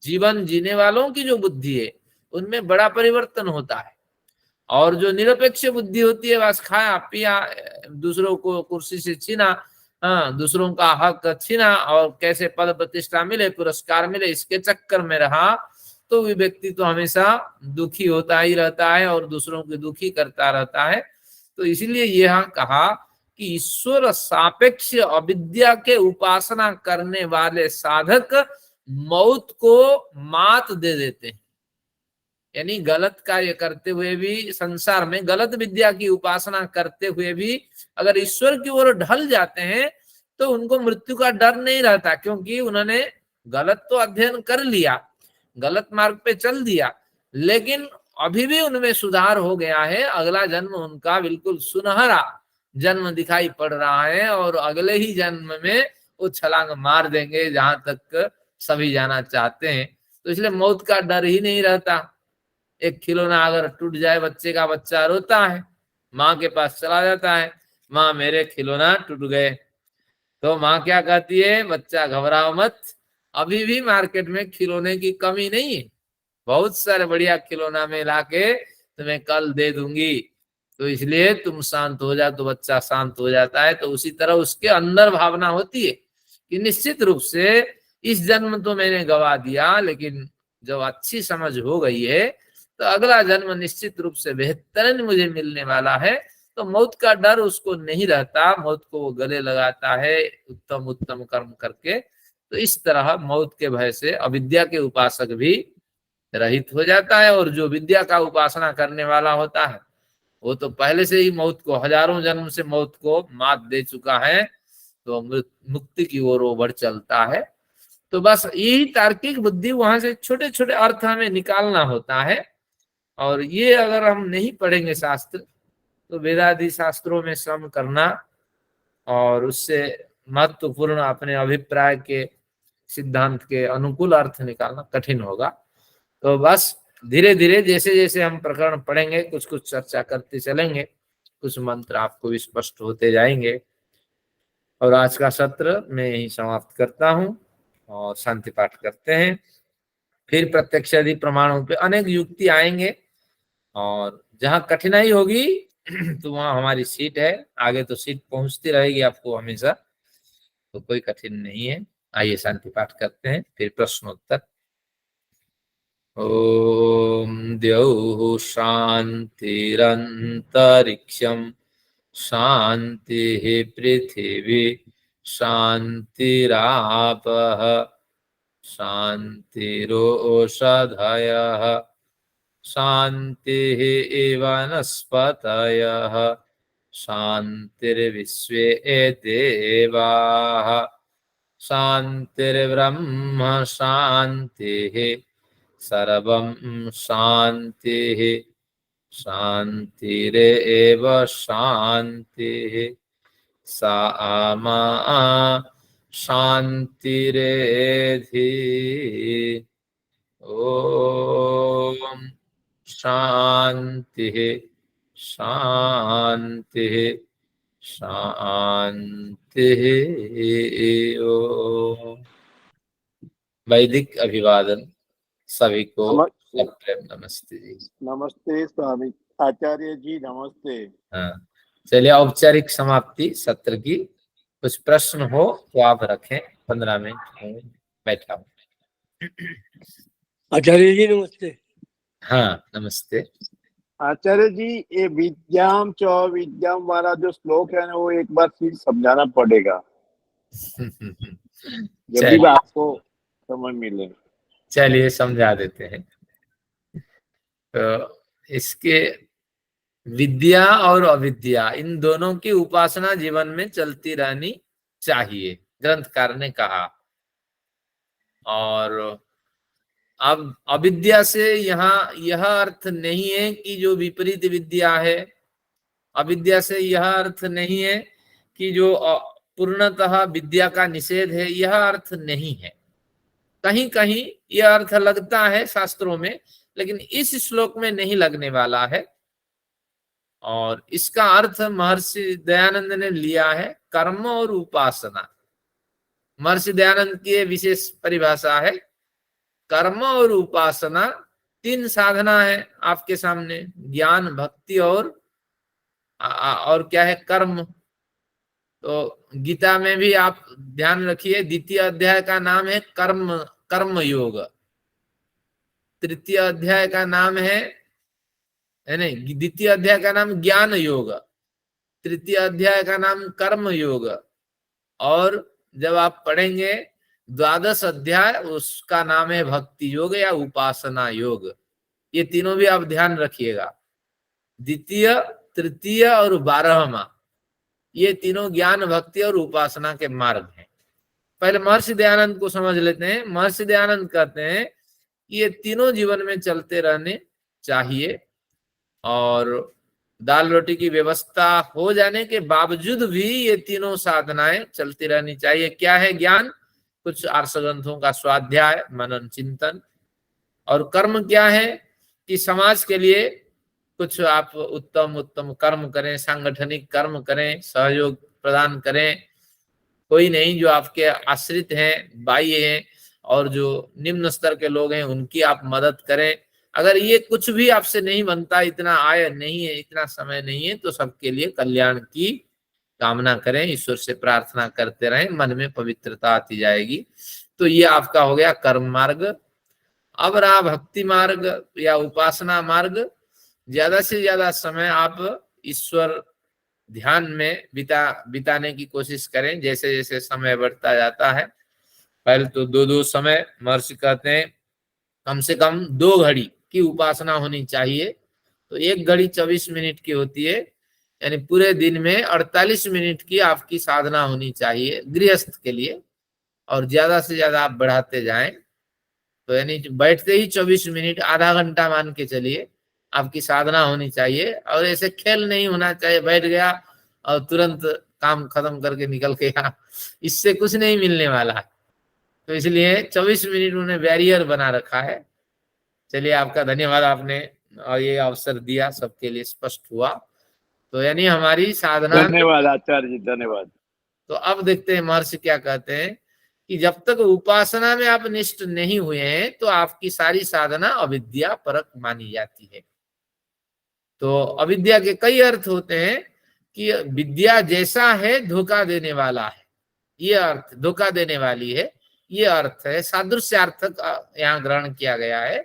जीवन जीने वालों की जो बुद्धि है उनमें बड़ा परिवर्तन होता है। और जो निरपेक्ष बुद्धि होती है, बस खाया पिया, दूसरों को कुर्सी से छीना, हाँ, दूसरों का हक छीना, और कैसे पद प्रतिष्ठा मिले, पुरस्कार मिले, इसके चक्कर में रहा, तो वो व्यक्ति तो हमेशा दुखी होता ही रहता है और दूसरों को दुखी करता रहता है। तो इसीलिए यह कहा कि ईश्वर सापेक्ष अविद्या के उपासना करने वाले साधक मौत को मात दे देते हैं। यानी गलत कार्य करते हुए भी, संसार में गलत विद्या की उपासना करते हुए भी अगर ईश्वर की ओर ढल जाते हैं तो उनको मृत्यु का डर नहीं रहता, क्योंकि उन्होंने गलत तो अध्ययन कर लिया, गलत मार्ग पे चल दिया, लेकिन अभी भी उनमें सुधार हो गया है। अगला जन्म उनका बिल्कुल सुनहरा जन्म दिखाई पड़ रहा है, और अगले ही जन्म में वो छलांग मार देंगे जहां तक सभी जाना चाहते हैं। तो इसलिए मौत का डर ही नहीं रहता। एक खिलौना अगर टूट जाए, बच्चे का बच्चा रोता है, माँ के पास चला जाता है, माँ मेरे खिलौना टूट गए, तो माँ क्या कहती है, बच्चा घबराओ मत, अभी भी मार्केट में खिलौने की कमी नहीं है, बहुत सारे बढ़िया खिलौना में लाके तुम्हें कल दे दूंगी, तो इसलिए तुम शांत हो जा। तो बच्चा शांत हो जाता है। तो उसी तरह उसके अंदर भावना होती है कि निश्चित रूप से इस जन्म तो मैंने गवा दिया, लेकिन जब अच्छी समझ हो गई है तो अगला जन्म निश्चित रूप से बेहतरीन मुझे मिलने वाला है। तो मौत का डर उसको नहीं रहता, मौत को वो गले लगाता है उत्तम उत्तम कर्म करके। तो इस तरह मौत के भय से अविद्या के उपासक भी रहित हो जाता है, और जो विद्या का उपासना करने वाला होता है वो तो पहले से ही मौत को, हजारों जन्म से मौत को मात दे चुका है, तो मुक्ति की ओर वो बढ़ चलता है। तो बस यही तार्किक बुद्धि, वहां से छोटे छोटे अर्थ हमें निकालना होता है। और ये अगर हम नहीं पढ़ेंगे शास्त्र, तो वेदादि शास्त्रों में श्रम करना और उससे महत्वपूर्ण अपने अभिप्राय के सिद्धांत के अनुकूल अर्थ निकालना कठिन होगा। तो बस धीरे धीरे जैसे जैसे हम प्रकरण पढ़ेंगे, कुछ कुछ चर्चा करते चलेंगे, कुछ मंत्र आपको भी स्पष्ट होते जाएंगे। और आज का सत्र मैं यही समाप्त करता हूँ, और शांति पाठ करते हैं। फिर प्रत्यक्षादि प्रमाणों पे अनेक युक्ति आएंगे, और जहाँ कठिनाई होगी तो वहाँ हमारी सीट है, आगे तो सीट पहुंचती रहेगी आपको हमेशा, तो कोई कठिन नहीं है। आइए शांति पाठ करते हैं, फिर प्रश्नोत्तर। ओम द्यौः शान्तिरन्तरिक्षं शान्तिः पृथिवी शान्तिरापः शान्तिरोषधयः शान्तिः वनस्पतयः शान्तिर्विश्वे देवाः शान्तिर्ब्रह्म शान्तिः सर्वं शान्तिः शान्तिरेव शान्तिः सामा शान्तिरेधि। ओम शान्तिः शान्तिः शान्तिः। ओम। वैदिक अभिवादन सभी को प्रेम नमस्ते जी। नमस्ते स्वामी आचार्य जी, नमस्ते। हाँ, चलिए औपचारिक समाप्ति सत्र की। कुछ प्रश्न हो तो आप रखें, 15 मिनट बैठा हूँ। आचार्य जी नमस्ते। हाँ नमस्ते। आचार्य जी, ये विद्याम च विद्याम वाला जो श्लोक है ना, वो एक बार फिर समझाना पड़ेगा जब भी आपको समय मिले। चलिए समझा देते हैं। तो इसके विद्या और अविद्या इन दोनों की उपासना जीवन में चलती रहनी चाहिए, ग्रंथकार ने कहा। और अब अविद्या से यहाँ यह अर्थ नहीं है कि जो विपरीत विद्या है, अविद्या से यह अर्थ नहीं है कि जो पूर्णतः विद्या का निषेध है, यह अर्थ नहीं है। कहीं कहीं यह अर्थ लगता है शास्त्रों में, लेकिन इस श्लोक में नहीं लगने वाला है। और इसका अर्थ महर्षि दयानंद ने लिया है कर्म और उपासना। महर्षि दयानंद की विशेष परिभाषा है, कर्म और उपासना 3 साधना है आपके सामने, ज्ञान भक्ति और क्या है, कर्म। तो गीता में भी आप ध्यान रखिए, द्वितीय अध्याय का नाम है कर्म योग, तृतीय अध्याय का नाम है नहीं, द्वितीय अध्याय का नाम ज्ञान योग, तृतीय अध्याय का नाम कर्म योग, और जब आप पढ़ेंगे 12वां अध्याय उसका नाम है भक्ति योग या उपासना योग। ये तीनों भी आप ध्यान रखिएगा, द्वितीय तृतीय और 12वां, ये तीनों ज्ञान भक्ति और उपासना के मार्ग हैं। पहले महर्षि दयानंद को समझ लेते हैं। महर्षि दयानंद कहते हैं ये तीनों जीवन में चलते रहने चाहिए, और दाल रोटी की व्यवस्था हो जाने के बावजूद भी ये तीनों साधनाएं चलती रहनी चाहिए। क्या है ज्ञान? कुछ आर्ष ग्रंथों का स्वाध्याय, मनन, चिंतन। और कर्म क्या है कि समाज के लिए कुछ आप उत्तम कर्म करें, सांगठनिक कर्म करें, सहयोग प्रदान करें। कोई नहीं, जो आपके आश्रित हैं, बाह्य हैं, और जो निम्न स्तर के लोग हैं उनकी आप मदद करें। अगर ये कुछ भी आपसे नहीं बनता, इतना आय नहीं है, इतना समय नहीं है, तो सबके लिए कल्याण की कामना करें, ईश्वर से प्रार्थना करते रहें, मन में पवित्रता आती जाएगी। तो ये आपका हो गया कर्म मार्ग। अब रहा भक्ति मार्ग या उपासना मार्ग। ज्यादा से ज्यादा समय आप ईश्वर ध्यान में बिताने की कोशिश करें। जैसे जैसे समय बढ़ता जाता है, पहले तो 2 समय महर्षि कहते हैं कम से कम 2 घड़ी की उपासना होनी चाहिए। तो 1 घड़ी 24 मिनट की होती है, यानी पूरे दिन में 48 मिनट की आपकी साधना होनी चाहिए गृहस्थ के लिए। और ज्यादा से ज्यादा आप बढ़ाते जाएं, तो यानी बैठते ही 24 मिनट, आधा घंटा मान के चलिए आपकी साधना होनी चाहिए। और ऐसे खेल नहीं होना चाहिए, बैठ गया और तुरंत काम खत्म करके निकल गया, इससे कुछ नहीं मिलने वाला है। तो इसलिए 24 मिनट उन्होंने बैरियर बना रखा है। चलिए, आपका धन्यवाद, आपने और ये अवसर दिया, सबके लिए स्पष्ट हुआ। तो यानी हमारी साधना, धन्यवाद आचार्य जी, धन्यवाद। तो अब देखते हैं महर्षि क्या कहते हैं कि जब तक उपासना में आप निष्ठ नहीं हुए हैं तो आपकी सारी साधना अविद्या परक मानी जाती है। तो अविद्या के कई अर्थ होते हैं कि विद्या जैसा है धोखा देने वाला है, ये अर्थ धोखा देने वाली है। ये अर्थ है, सादृश्यार्थक यहाँ ग्रहण किया गया है,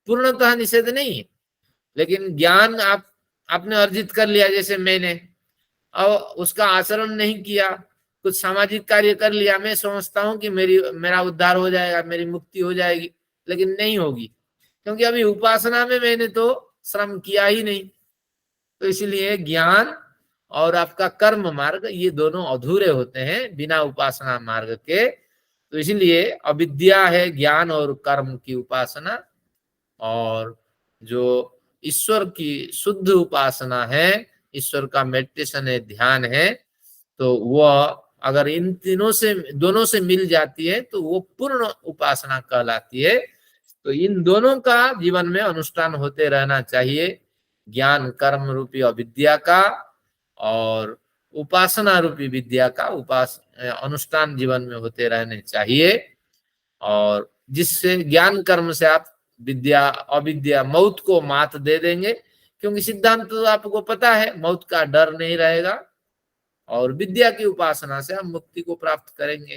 पूर्णतः निषेध नहीं है। लेकिन ज्ञान आपने अर्जित कर लिया, जैसे मैंने, और उसका आचरण नहीं किया, कुछ सामाजिक कार्य कर लिया, मैं समझता हूँ कि मेरा उद्धार हो जाएगा, मेरी मुक्ति हो जाएगी, लेकिन नहीं होगी, क्योंकि अभी उपासना में मैंने तो श्रम किया ही नहीं। तो इसलिए ज्ञान और आपका कर्म मार्ग, ये दोनों अधूरे होते हैं बिना उपासना मार्ग के। तो इसलिए अविद्या है ज्ञान और कर्म की उपासना, और जो ईश्वर की शुद्ध उपासना है, ईश्वर का मेडिटेशन है, ध्यान है, तो वह अगर इन दोनों से मिल जाती है तो वो पूर्ण उपासना कहलाती है। तो इन दोनों का जीवन में अनुष्ठान होते रहना चाहिए, ज्ञान कर्म रूपी अविद्या का और उपासना रूपी विद्या का अनुष्ठान जीवन में होते रहने चाहिए। और जिससे ज्ञान कर्म से आप अविद्या मौत को मात दे देंगे, क्योंकि सिद्धांत तो आपको पता है, मौत का डर नहीं रहेगा। और विद्या की उपासना से आप मुक्ति को प्राप्त करेंगे,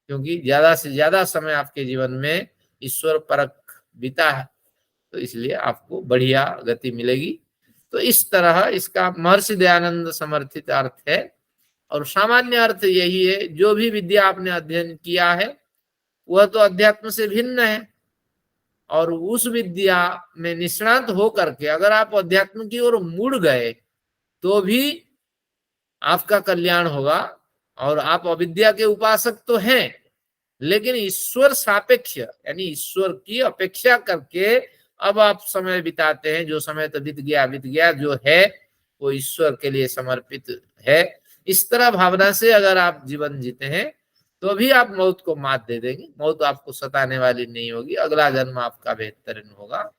क्योंकि ज्यादा से ज्यादा समय आपके जीवन में ईश्वर परक बीता है, तो इसलिए आपको बढ़िया गति मिलेगी। तो इस तरह इसका महर्षि दयानंद समर्थित अर्थ है। और सामान्य अर्थ यही है, जो भी विद्या आपने अध्ययन किया है वह तो अध्यात्म से भिन्न है, और उस विद्या में निष्णात होकर के अगर आप अध्यात्म की ओर मुड़ गए तो भी आपका कल्याण होगा। और आप अविद्या के उपासक तो हैं, लेकिन ईश्वर सापेक्ष, यानी ईश्वर की अपेक्षा करके अब आप समय बिताते हैं। जो समय तो बीत गया, जो है वो ईश्वर के लिए समर्पित है। इस तरह भावना से अगर आप जीवन जीते हैं तो भी आप मौत को मात दे देंगे, मौत आपको सताने वाली नहीं होगी, अगला जन्म आपका बेहतरीन होगा।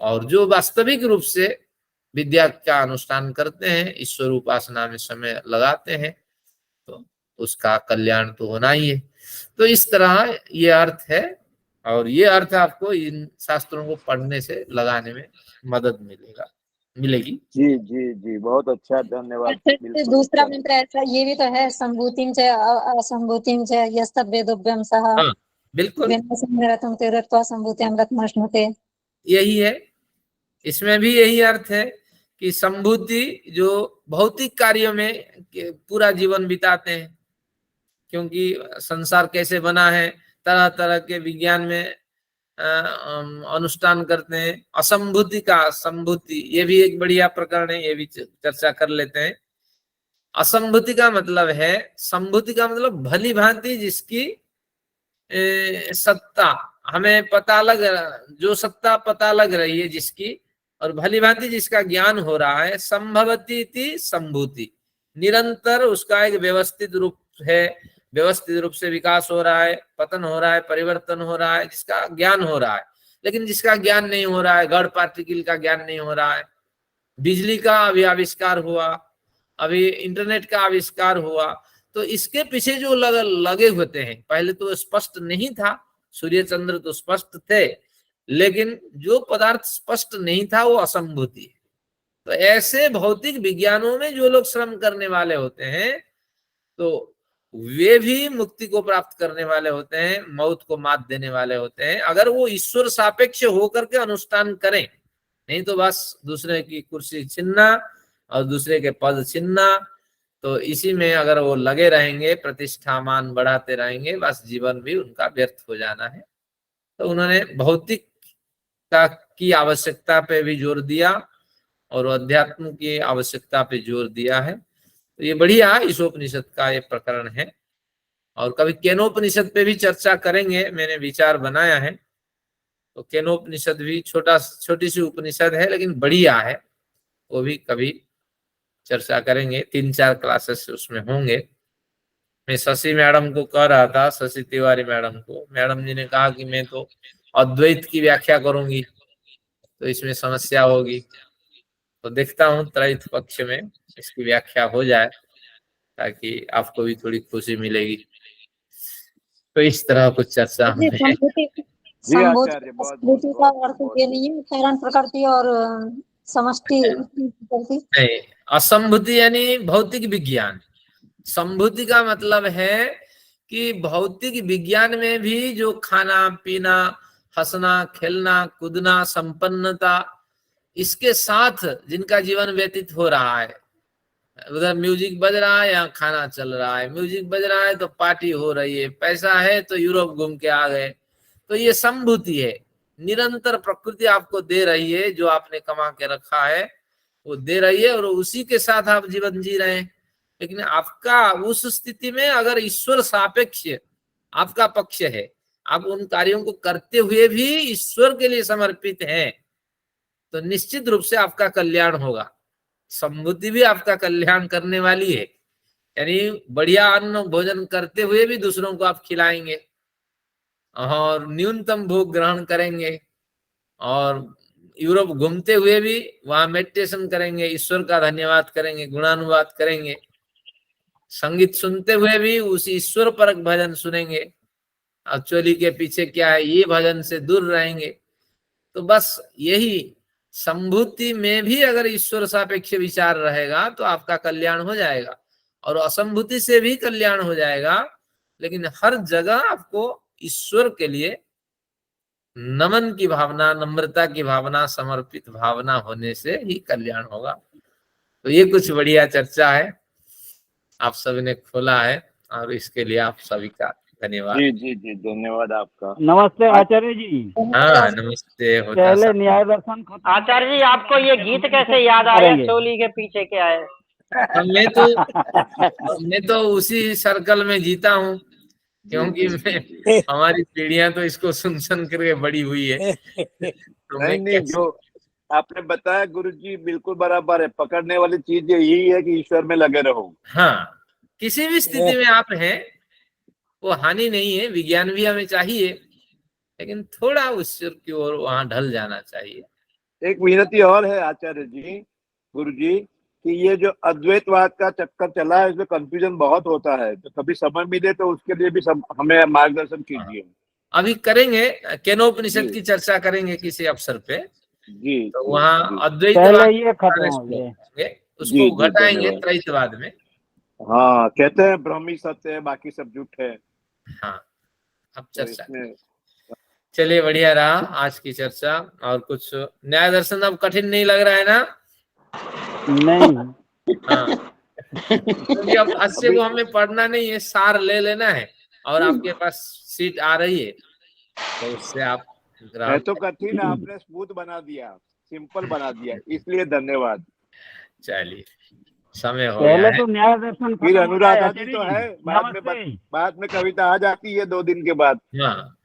और जो वास्तविक रूप से विद्या का अनुष्ठान करते हैं, ईश्वर उपासना में समय लगाते हैं, तो उसका कल्याण तो होना ही है। तो इस तरह ये अर्थ है, और ये अर्थ आपको इन शास्त्रों को पढ़ने से लगाने में मदद मिलेगी। जी जी जी, बहुत अच्छा, धन्यवाद। बिल्कुल दूसरा अच्छा। मंत्र ऐसा ये भी तो है, संभूतिम च असंभूतिम च यस्तद् वेदोभ्यम सह हाँ, बिल्कुल विनाशं तीर्थत्वा संभूतिम रत्नश्नुते। यही है, इसमें भी यही अर्थ है कि संभूति जो भौतिक कार्यों में पूरा जीवन बिताते हैं, क्योंकि संसार कैसे बना है, तरह तरह के विज्ञान में अनुष्ठान करते हैं। असंभूति का संभूति, ये भी एक बढ़िया प्रकरण है, ये भी चर्चा कर लेते हैं। असंभूति का मतलब है, संभूति का मतलब भली भांति जिसकी सत्ता हमें पता जो सत्ता पता लग रही है जिसकी, और भली भांति जिसका ज्ञान हो रहा है, संभवती थी संभूति, निरंतर उसका एक व्यवस्थित रूप है, व्यवस्थित रूप से विकास हो रहा है, पतन हो रहा है, परिवर्तन हो रहा है, जिसका ज्ञान हो रहा है। लेकिन जिसका ज्ञान नहीं हो रहा है, गढ़ पार्टिकल का ज्ञान नहीं हो रहा है, बिजली का अभी आविष्कार हुआ, अभी इंटरनेट का आविष्कार हुआ, तो इसके पीछे जो लगे होते हैं, पहले तो स्पष्ट नहीं था, सूर्य चंद्र तो स्पष्ट थे, लेकिन जो पदार्थ स्पष्ट नहीं था वो असंभूति है। तो ऐसे भौतिक विज्ञानों में जो लोग श्रम करने वाले होते हैं, तो वे भी मुक्ति को प्राप्त करने वाले होते हैं, मौत को मात देने वाले होते हैं, अगर वो ईश्वर सापेक्ष होकर के अनुष्ठान करें। नहीं तो बस दूसरे की कुर्सी छीनना और दूसरे के पद छीनना, तो इसी में अगर वो लगे रहेंगे, प्रतिष्ठा मान बढ़ाते रहेंगे, बस जीवन भी उनका व्यर्थ हो जाना है। तो उन्होंने भौतिकता की आवश्यकता पे भी जोर दिया और अध्यात्म की आवश्यकता पे जोर दिया है। तो ये बढ़िया ईशोपनिषद का ये प्रकरण है, और कभी केनोपनिषद पे भी चर्चा करेंगे, मैंने विचार बनाया है। तो केनोपनिषद भी छोटी सी उपनिषद है, लेकिन बढ़िया है, वो भी कभी चर्चा करेंगे, 3-4 क्लासेस उसमें होंगे। मैं शशि मैडम को कह रहा था, शशि तिवारी मैडम को, मैडम जी ने कहा कि मैं तो अद्वैत की व्याख्या करूंगी, तो इसमें समस्या होगी। तो देखता हूँ त्रैत पक्ष में इसकी व्याख्या हो जाए, ताकि आपको भी थोड़ी खुशी मिलेगी। तो इस तरह कुछ चर्चा में संभूति का अर्थ ये नहीं है कारण प्रकृति और समष्टि नहीं, असंभूति यानी भौतिक विज्ञान। संभूति का मतलब है कि भौतिक विज्ञान में भी जो खाना पीना, हंसना, खेलना, कूदना, संपन्नता, इसके साथ जिनका जीवन व्यतीत हो रहा है, उधर म्यूजिक बज रहा है, यहाँ खाना चल रहा है, म्यूजिक बज रहा है तो पार्टी हो रही है, पैसा है तो यूरोप घूम के आ गए, तो ये संभूति है। निरंतर प्रकृति आपको दे रही है, जो आपने कमा के रखा है वो दे रही है, और उसी के साथ आप जीवन जी रहे हैं। लेकिन आपका उस स्थिति में अगर ईश्वर सापेक्ष आपका पक्ष है, आप उन कार्यों को करते हुए भी ईश्वर के लिए समर्पित हैं, तो निश्चित रूप से आपका कल्याण होगा। संभूति भी आपका कल्याण करने वाली है, यानी बढ़िया अन्न भोजन करते हुए भी दूसरों को आप खिलाएंगे और न्यूनतम भोग ग्रहण करेंगे, और यूरोप घूमते हुए भी वहां मेडिटेशन करेंगे, ईश्वर का धन्यवाद करेंगे, गुणानुवाद करेंगे, संगीत सुनते हुए भी उस ईश्वर परक भजन सुनेंगे, एक्चुअली के पीछे क्या है ये भजन से दूर रहेंगे। तो बस यही संभूति में भी अगर ईश्वर सापेक्ष विचार रहेगा तो आपका कल्याण हो जाएगा, और असंभूति से भी कल्याण हो जाएगा। लेकिन हर जगह आपको ईश्वर के लिए नमन की भावना, नम्रता की भावना, समर्पित भावना होने से ही कल्याण होगा। तो ये कुछ बढ़िया चर्चा है, आप सभी ने खोला है, और इसके लिए आप सभी का धन्यवाद। जी जी जी, धन्यवाद आपका। नमस्ते आचार्य जी। हाँ नमस्ते। होता पहले सब न्याय दर्शन खत्म। आचार्य जी, आपको ये गीत कैसे याद आया? चोली के पीछे क्या है? मैं तो उसी सर्कल में जीता हूँ, क्योंकि हमारी पीढ़ियां तो इसको सुन सुन करके बड़ी हुई है। तो नहीं नहीं, जो आपने बताया गुरुजी बिल्कुल बराबर है। पकड़ने वाली चीज यही है कि ईश्वर में लगे रहो। हाँ, किसी भी स्थिति में आप हैं वो हानि नहीं है। विज्ञान भी हमें चाहिए, लेकिन थोड़ा ईश्वर की ओर वहां ढल जाना चाहिए। एक विनती और है आचार्य जी, गुरुजी, कि ये जो अद्वैतवाद का चक्कर चला है, इसमें कंफ्यूजन बहुत होता है, तो कभी समय मिले तो उसके लिए भी सब हमें मार्गदर्शन कीजिए। अभी करेंगे, केनोपनिषद की चर्चा करेंगे किसी अवसर पे, जी, तो वहाँ अद्वैत पहले ये खत्म हो जाए, उसको घटाएंगे त्रैतवाद में। हाँ, कहते हैं ब्रह्म ही सत्य है, बाकी सब झूठ है। हाँ, अब तो चर्चा इसमें चलिए, बढ़िया रहा आज की चर्चा। और कुछ न्याय दर्शन अब कठिन नहीं लग रहा है ना? नहीं। हाँ, क्योंकि अब अच्छे को हमें पढ़ना नहीं है, सार ले लेना है, और आपके पास सीट आ रही है तो उससे आप है तो कठिन, आपने स्मूथ बना दिया, सिंपल बना दिया, इसलिए धन्यवाद। चलिए, समय हो गया पहले है। तो न्याय दर्शन खत्म फिर हो अनुराधा जाए, जी आचार्य तो जी। है, नमस्ते। बाद में कविता आ जाती है 2 दिन के बाद। हाँ,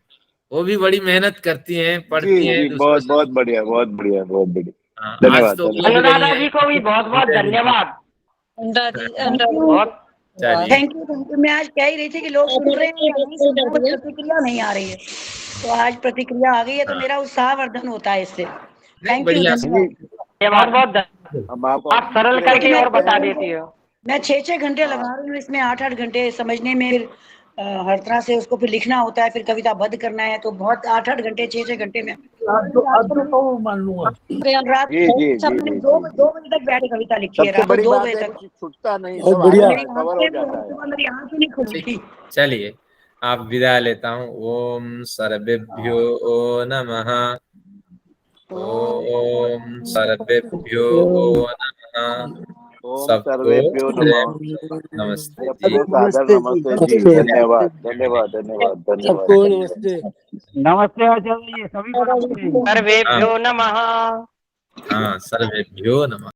वो भी बड़ी मेहनत करती हैं, जी पढ़ती हैं जी, दूसरों बहुत से। बहुत बढ़िया, बहुत बढ़िया, बहुत बढ़िया। हाँ, धन्यवाद, आज तो धन्यवाद। बोल रही अनुराधा हैं। जी को भी बहुत बहुत धन्यवाद। बहुत चलिए, थैंक यू। मैं आज कह ही रही थी कि लोग सुन रहे हैं या नहीं सुन रहे हैं, बस प्रतिक्रिया नहीं आ रही है, तो आज प्रतिक्रिया आ गई है, तो मेरा उत्साहवर्धन होता है इससे। थैंक यू, बढ़िया। धन्यवाद। बहुत हम आपको आप सरल करके और बता देती हो। मैं 6-6 घंटे लगा रही हूँ इसमें, 8-8 घंटे समझने में, फिर हर तरह से उसको फिर लिखना होता है, फिर कविता बद्ध करना है, तो बहुत 8-8 घंटे 6-6 घंटे में रात जी जी जी जी, 2 बजे तक बैठ के कविता लिखी है, सबसे रात को बड़ी 2 बात बजे है तक। कि छूटता नहीं, बहुत सब बढ़िया। आगे कवर हो जाता है। मेरी आंखें नहीं खुलती। चलिए, आप विदा लेता हूँ। ओम सर्वेभ्यो नमः। ओम सर्वेभ्यो नमः। ओम सबको सर्वेभ्यो नमः। नमस्ते सबको जी। सादर नमस्ते जी। धन्यवाद, धन्यवाद, धन्यवाद, धन्यवाद। नमस्ते आचार्य जी, सभी को नमस्ते। सर्वेभ्यो नमः। हाँ, सर्वेभ्यो नमः।